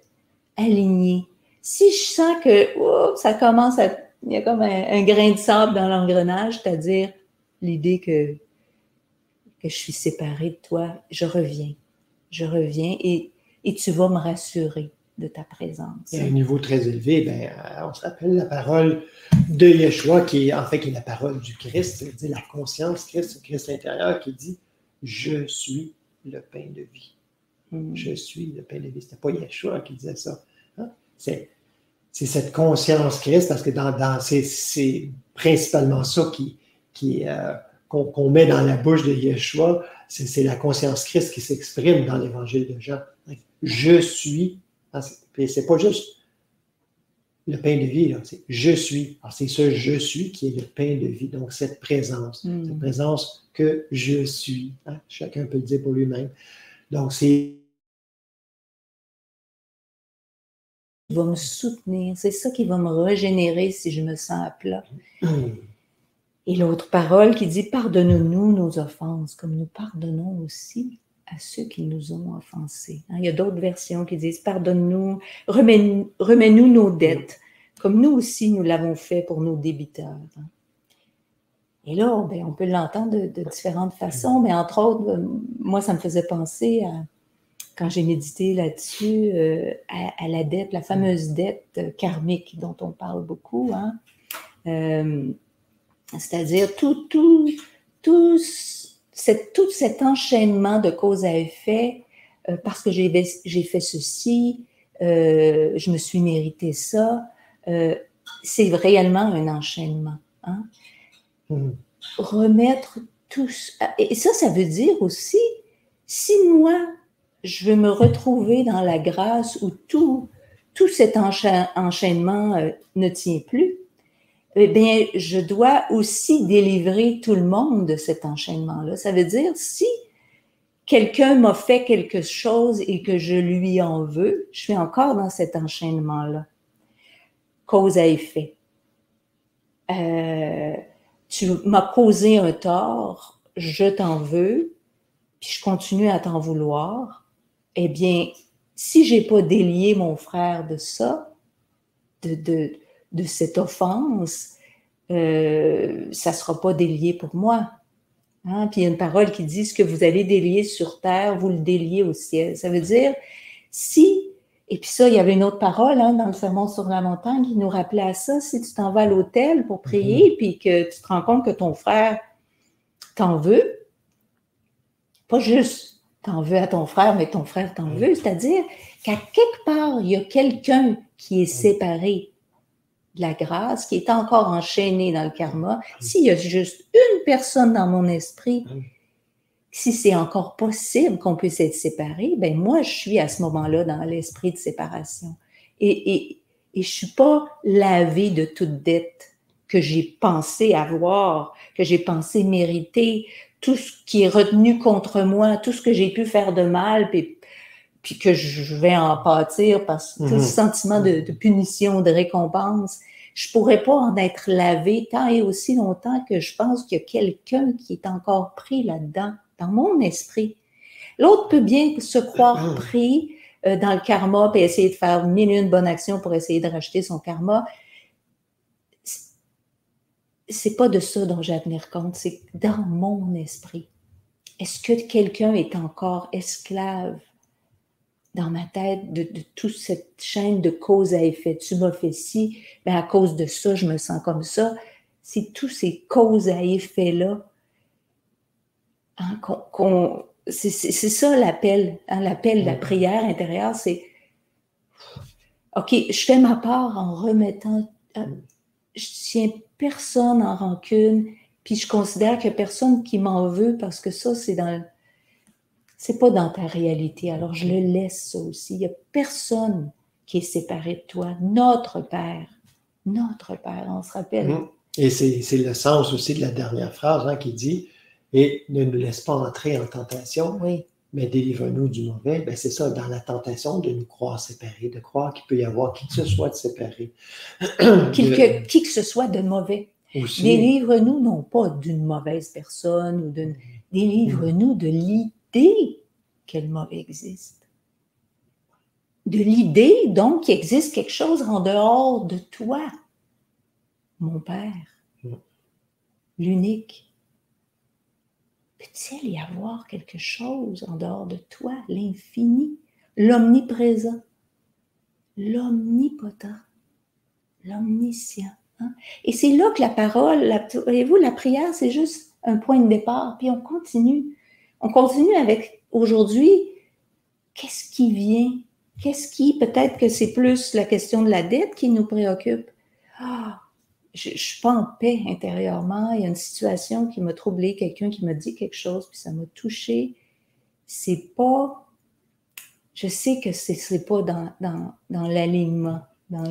alignée. Si je sens que ça commence à... Il y a comme un grain de sable dans l'engrenage, c'est-à-dire l'idée que je suis séparée de toi, je reviens et tu vas me rassurer de ta présence. Et à un niveau très élevé, on se rappelle la parole de Yeshua qui est la parole du Christ, c'est-à-dire la conscience Christ, le Christ intérieur qui dit « Je suis le pain de vie ». Je suis le pain de vie. C'était pas Yeshua qui disait ça. Hein? C'est cette conscience Christ, parce que c'est principalement ça qu'on met dans la bouche de Yeshua, c'est la conscience Christ qui s'exprime dans l'évangile de Jean. Je suis, c'est pas juste le pain de vie, c'est je suis. Alors c'est ce je suis qui est le pain de vie. Donc cette présence que je suis. Hein? Chacun peut le dire pour lui-même. Donc c'est qui va me soutenir, c'est ça qui va me régénérer si je me sens à plat. Et l'autre parole qui dit « Pardonne-nous nos offenses, comme nous pardonnons aussi à ceux qui nous ont offensés. » Il y a d'autres versions qui disent « Pardonne-nous, remets-nous nos dettes, comme nous aussi nous l'avons fait pour nos débiteurs. » Et là, on peut l'entendre de différentes façons, mais entre autres, moi, ça me faisait penser à, quand j'ai médité là-dessus, à la dette, la fameuse dette karmique dont on parle beaucoup, hein. C'est-à-dire tout cet enchaînement de cause à effet, parce que j'ai fait ceci, je me suis mérité ça, c'est réellement un enchaînement. Hein? Remettre tout... Et ça veut dire aussi, si moi, je veux me retrouver dans la grâce où tout cet enchaînement ne tient plus, eh bien, je dois aussi délivrer tout le monde de cet enchaînement-là. Ça veut dire, si quelqu'un m'a fait quelque chose et que je lui en veux, je suis encore dans cet enchaînement-là. Cause à effet. Tu m'as causé un tort, je t'en veux, puis je continue à t'en vouloir. Eh bien, si j'ai pas délié mon frère de ça, de cette offense, ça sera pas délié pour moi. Hein? Puis il y a une parole qui dit « Ce que vous allez délier sur terre, vous le déliez au ciel ». Ça veut dire, et puis ça, il y avait une autre parole dans le Sermon sur la montagne qui nous rappelait à ça, si tu t'en vas à l'autel pour prier, puis que tu te rends compte que ton frère t'en veut, pas juste t'en veux à ton frère, mais ton frère t'en veut, c'est-à-dire qu'à quelque part, il y a quelqu'un qui est séparé de la grâce, qui est encore enchaîné dans le karma. S'il y a juste une personne dans mon esprit, si c'est encore possible qu'on puisse être séparés, ben moi, je suis à ce moment-là dans l'esprit de séparation. Et je suis pas lavée de toute dette que j'ai pensé avoir, que j'ai pensé mériter, tout ce qui est retenu contre moi, tout ce que j'ai pu faire de mal, puis que je vais en pâtir parce que tout ce sentiment de punition, de récompense, je pourrais pas en être lavée tant et aussi longtemps que je pense qu'il y a quelqu'un qui est encore pris là-dedans, dans mon esprit. L'autre peut bien se croire pris dans le karma puis essayer de faire 1001 bonnes actions pour essayer de racheter son karma. C'est pas de ça dont j'ai à tenir compte, c'est dans mon esprit. Est-ce que quelqu'un est encore esclave dans ma tête de toute cette chaîne de cause à effet? Tu m'as fait ci, ben à cause de ça, je me sens comme ça. C'est tous ces causes à effet-là. Hein, c'est ça l'appel. Hein, l'appel de la prière intérieure, c'est OK, je fais ma part en remettant... je tiens personne en rancune, puis je considère qu'il n'y a personne qui m'en veut parce que ça, c'est pas dans ta réalité. Alors, je le laisse ça aussi. Il n'y a personne qui est séparé de toi. Notre Père, on se rappelle. Et c'est le sens aussi de la dernière phrase qui dit « Et ne nous laisse pas entrer en tentation, mais délivre-nous du mauvais, ben c'est ça, dans la tentation de nous croire séparés, de croire qu'il peut y avoir qui que ce soit de séparé. Qui que ce soit de mauvais. Aussi. Délivre-nous non pas d'une mauvaise personne, ou délivre-nous de l'idée que le mauvais existe. De l'idée, donc, qu'il existe quelque chose en dehors de toi, mon Père, l'unique. Peut-il y avoir quelque chose en dehors de toi, l'infini, l'omniprésent, l'omnipotent, l'omniscient? Hein? Et c'est là que la parole, voyez-vous, la prière, c'est juste un point de départ, puis on continue. On continue avec, aujourd'hui, qu'est-ce qui vient? Peut-être que c'est plus la question de la dette qui nous préoccupe. Je ne suis pas en paix intérieurement. Il y a une situation qui m'a troublée, quelqu'un qui m'a dit quelque chose, puis ça m'a touchée. C'est pas... Je sais que c'est pas dans l'alignement.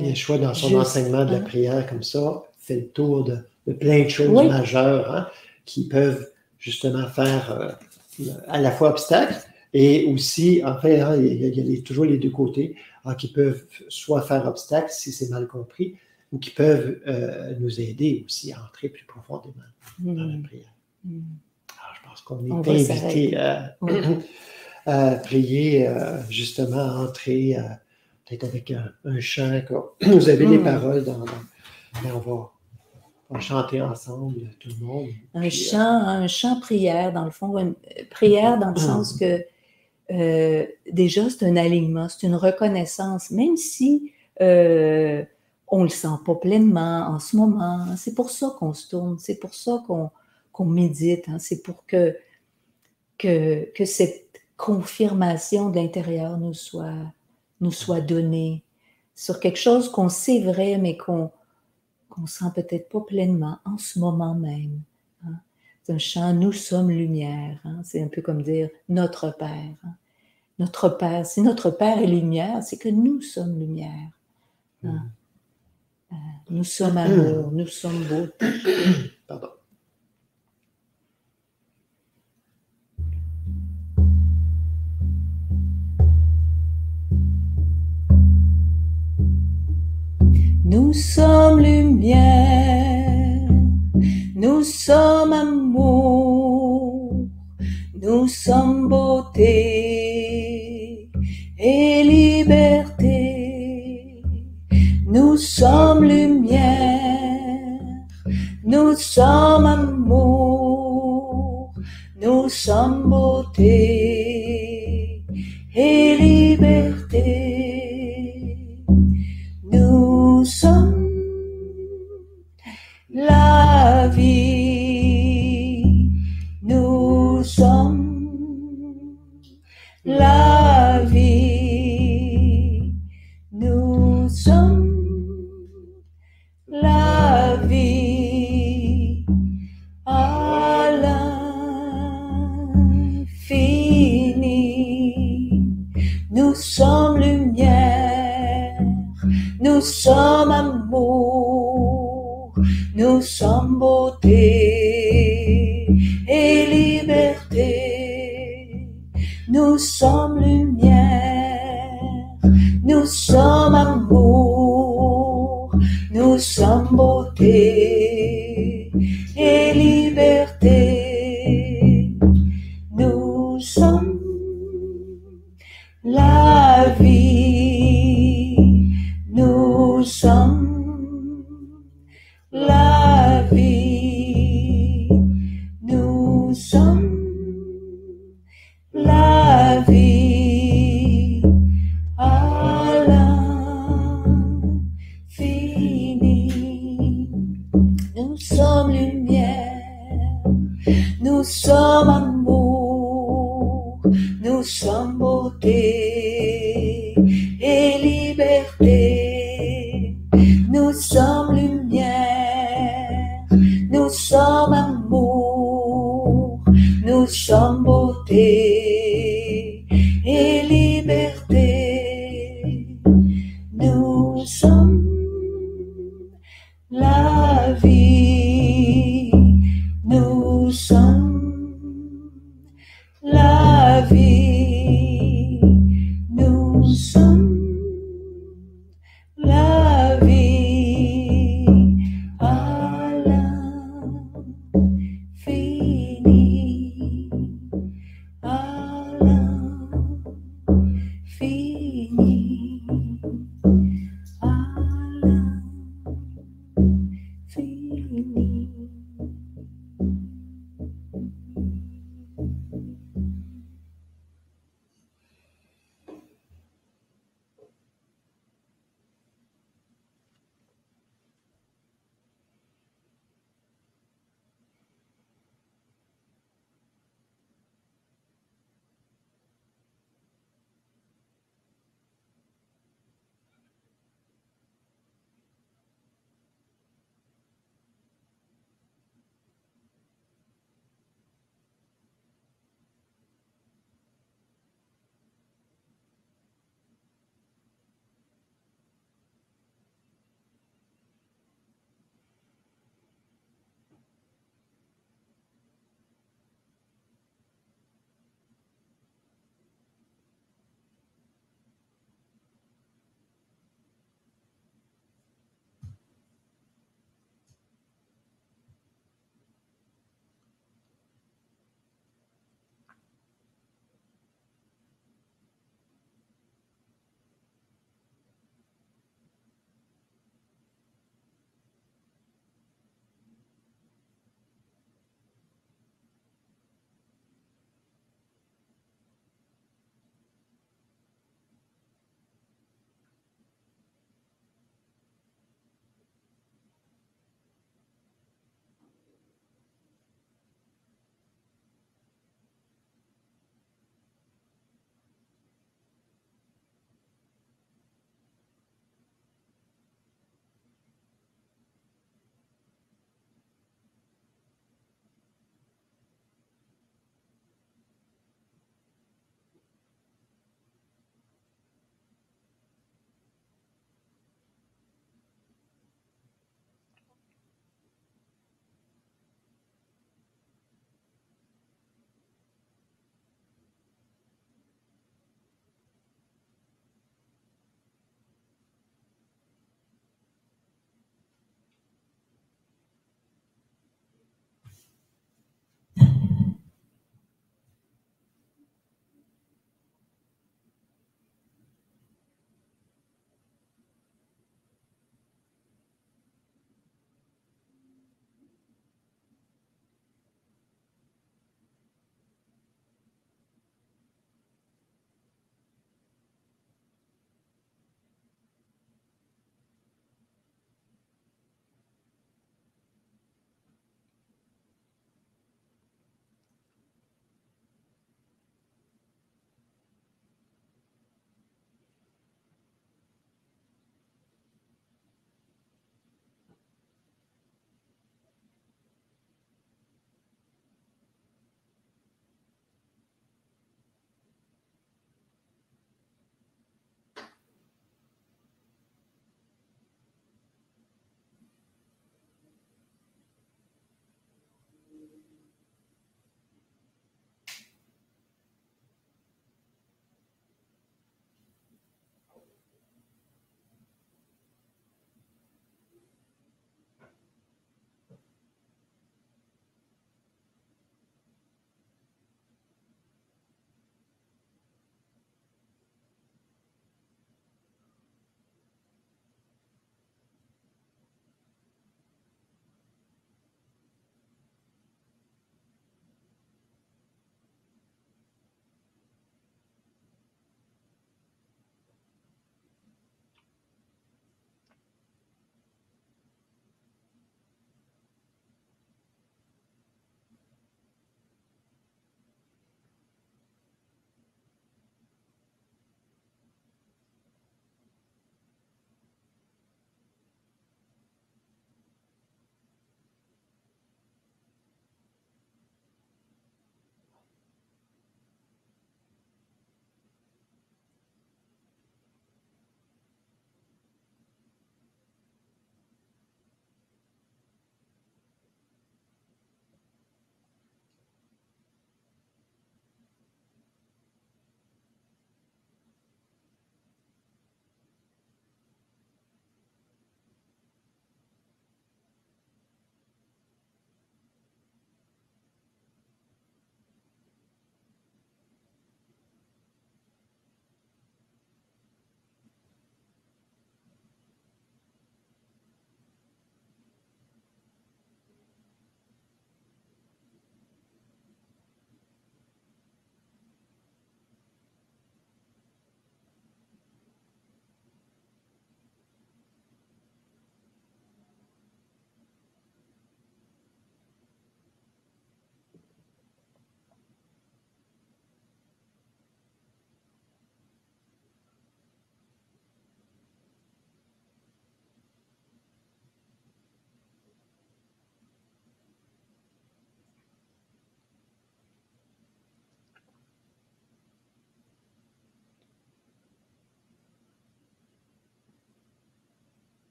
Yeshua, dans son enseignement de la prière comme ça, fait le tour de plein de choses majeures, hein, qui peuvent justement faire à la fois obstacle et aussi, en fait, hein, il y a toujours les deux côtés, hein, qui peuvent soit faire obstacle si c'est mal compris, ou qui peuvent nous aider aussi à entrer plus profondément dans la prière. Alors, je pense qu'on est invité à prier, justement, à entrer, peut-être avec un chant. Vous avez les paroles, mais on va chanter ensemble, tout le monde. Un chant prière, dans le fond, une prière dans le sens que déjà, c'est un alignement, c'est une reconnaissance, même si on ne le sent pas pleinement en ce moment. C'est pour ça qu'on se tourne, c'est pour ça qu'on médite, hein, c'est pour que cette confirmation de l'intérieur nous soit donnée sur quelque chose qu'on sait vrai, mais qu'on sent peut-être pas pleinement en ce moment même. Hein. C'est un chant « Nous sommes lumière hein. ». C'est un peu comme dire « Notre Père hein. ». Notre Père, si notre Père est lumière, c'est que nous sommes lumière. Hein. Nous sommes amour, nous sommes beauté. Pardon. Nous sommes lumière, nous sommes amour, nous sommes beauté et liberté. Nous sommes lumière, nous sommes amour, nous sommes beauté et liberté. Nous sommes la vie, nous sommes la vie, nous sommes la vie à l'infini. Nous sommes lumière, nous sommes amour, nous sommes beauté et liberté. Nous sommes lumière, nous sommes amour, nous sommes beauté et liberté. Nous sommes la vie, nous sommes la vie, nous sommes la vie à l'infini. Nous sommes lumière, nous sommes amour, nous sommes beauté la vie à l'infini, à l'infini, à l'infini.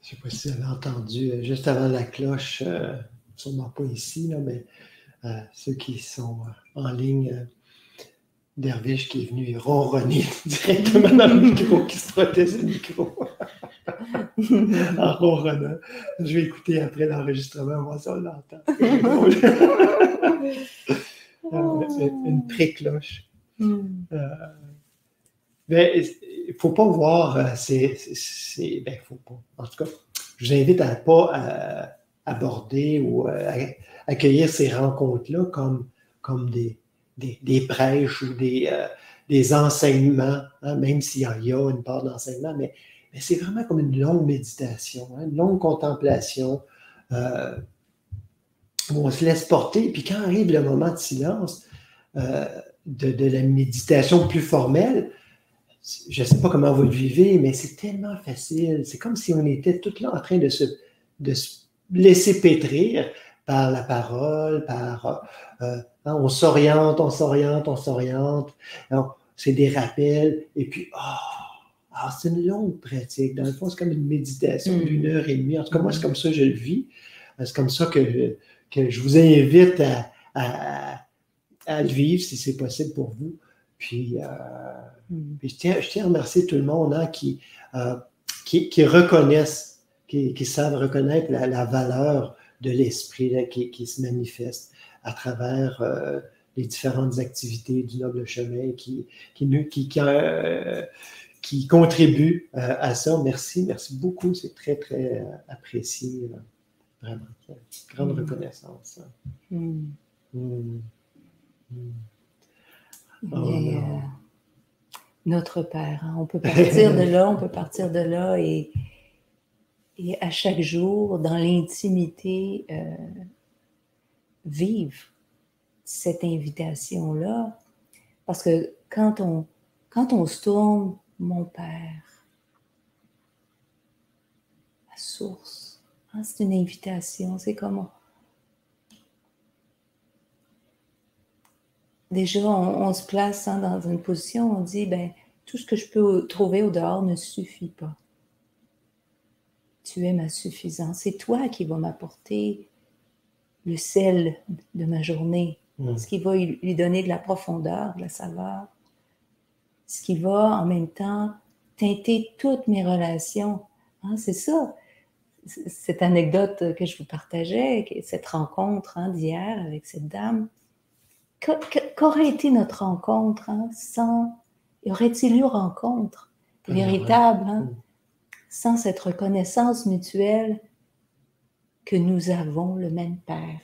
Je ne sais pas si vous avez entendu, juste avant la cloche, sûrement pas ici, là, mais ceux qui sont en ligne, Derviche qui est venu ronronner directement dans le micro, qui se frottait sur le micro en ronronnant. Je vais écouter après l'enregistrement, moi ça on l'entend. Une pré-cloche. Mais il ne faut pas voir, ben, faut pas. En tout cas, je vous invite à ne pas aborder ou accueillir ces rencontres-là comme des prêches ou des enseignements, hein, même s'il y a une part d'enseignement, mais c'est vraiment comme une longue méditation, hein, une longue contemplation, où on se laisse porter, puis quand arrive le moment de silence, de la méditation plus formelle, je ne sais pas comment vous le vivez, mais c'est tellement facile. C'est comme si on était tout là en train de se laisser pétrir par la parole, on s'oriente, on s'oriente, on s'oriente. C'est des rappels. Et puis, c'est une longue pratique. Dans le fond, c'est comme une méditation d'1 heure et demie. En tout cas, moi, c'est comme ça que je le vis. C'est comme ça que je vous invite à le vivre, si c'est possible pour vous. Puis je tiens à remercier tout le monde, hein, qui reconnaissent, qui savent reconnaître la valeur de l'esprit là, qui se manifeste à travers les différentes activités du Noble Chemin qui contribuent à ça. Merci beaucoup, c'est très, très apprécié. Vraiment, grande reconnaissance. Notre Père, hein, on peut partir de là, et à chaque jour, dans l'intimité, vivre cette invitation-là, parce que quand on se tourne, mon Père, la source, hein, c'est une invitation, c'est comme déjà, on se place, hein, dans une position, on dit, ben, tout ce que je peux trouver au dehors ne suffit pas. Tu es ma suffisance. C'est toi qui vas m'apporter le sel de ma journée, ce qui va lui donner de la profondeur, de la saveur, ce qui va en même temps teinter toutes mes relations. Hein, c'est ça, cette anecdote que je vous partageais, cette rencontre, hein, d'hier avec cette dame. Qu'aurait été notre rencontre, hein, sans... Y aurait-il eu rencontre véritable, hein, sans cette reconnaissance mutuelle que nous avons le même Père?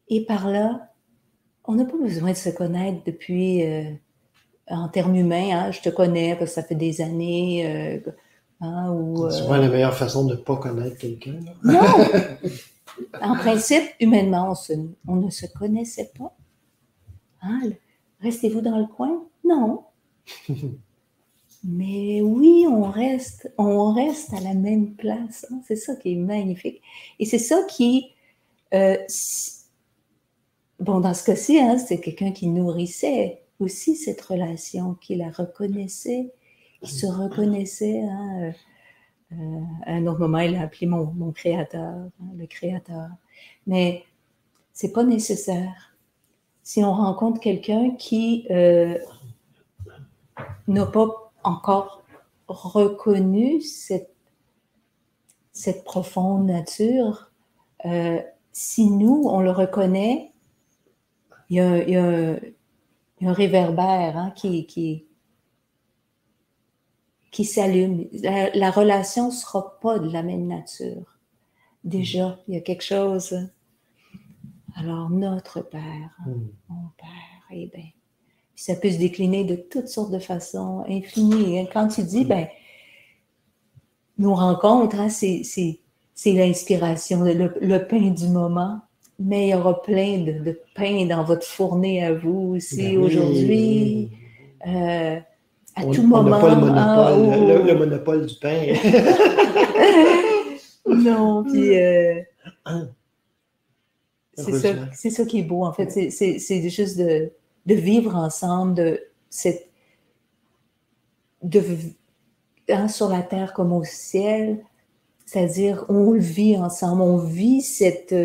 Et par là, on n'a pas besoin de se connaître depuis, en termes humains, hein, je te connais parce que ça fait des années, hein, ou... C'est souvent la meilleure façon de ne pas connaître quelqu'un. Non! En principe, humainement, on ne se connaissait pas. Hein? Restez-vous dans le coin? Non. Mais oui, on reste à la même place. Hein? C'est ça qui est magnifique. Et c'est ça qui... bon, dans ce cas-ci, hein, c'est quelqu'un qui nourrissait aussi cette relation, qui la reconnaissait, qui se reconnaissait. Hein, à un autre moment, il a appelé mon créateur, hein, le créateur. Mais c'est pas nécessaire. Si on rencontre quelqu'un qui n'a pas encore reconnu cette profonde nature, si nous, on le reconnaît, il y a un réverbère, hein, qui s'allume. La relation ne sera pas de la même nature. Déjà, il y a quelque chose. Alors, notre Père, mon Père, eh bien, ça peut se décliner de toutes sortes de façons infinies. Quand tu dis, ben, nos rencontres, hein, c'est l'inspiration, le pain du moment, mais il y aura plein de pain dans votre fournée à vous aussi aujourd'hui. À tout moment. On n'a pas le monopole, le monopole du pain. Non, puis c'est ça qui est beau, en fait. C'est juste de vivre ensemble, hein, sur la terre comme au ciel, C'est-à-dire, on le vit ensemble, on vit cette...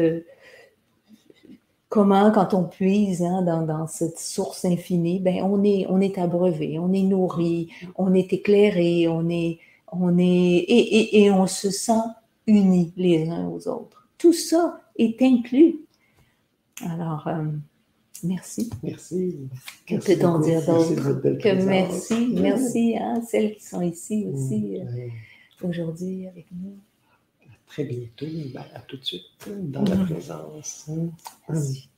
comment, quand on puise dans cette source infinie, ben on est abreuvé, on est nourri, on est éclairé, et on se sent unis les uns aux autres. Tout ça est inclus. Alors, merci. Merci. Que peut-on dire d'autre que merci? Merci à celles qui sont ici aussi aujourd'hui avec nous. À très bientôt, à tout de suite dans la présence. Merci.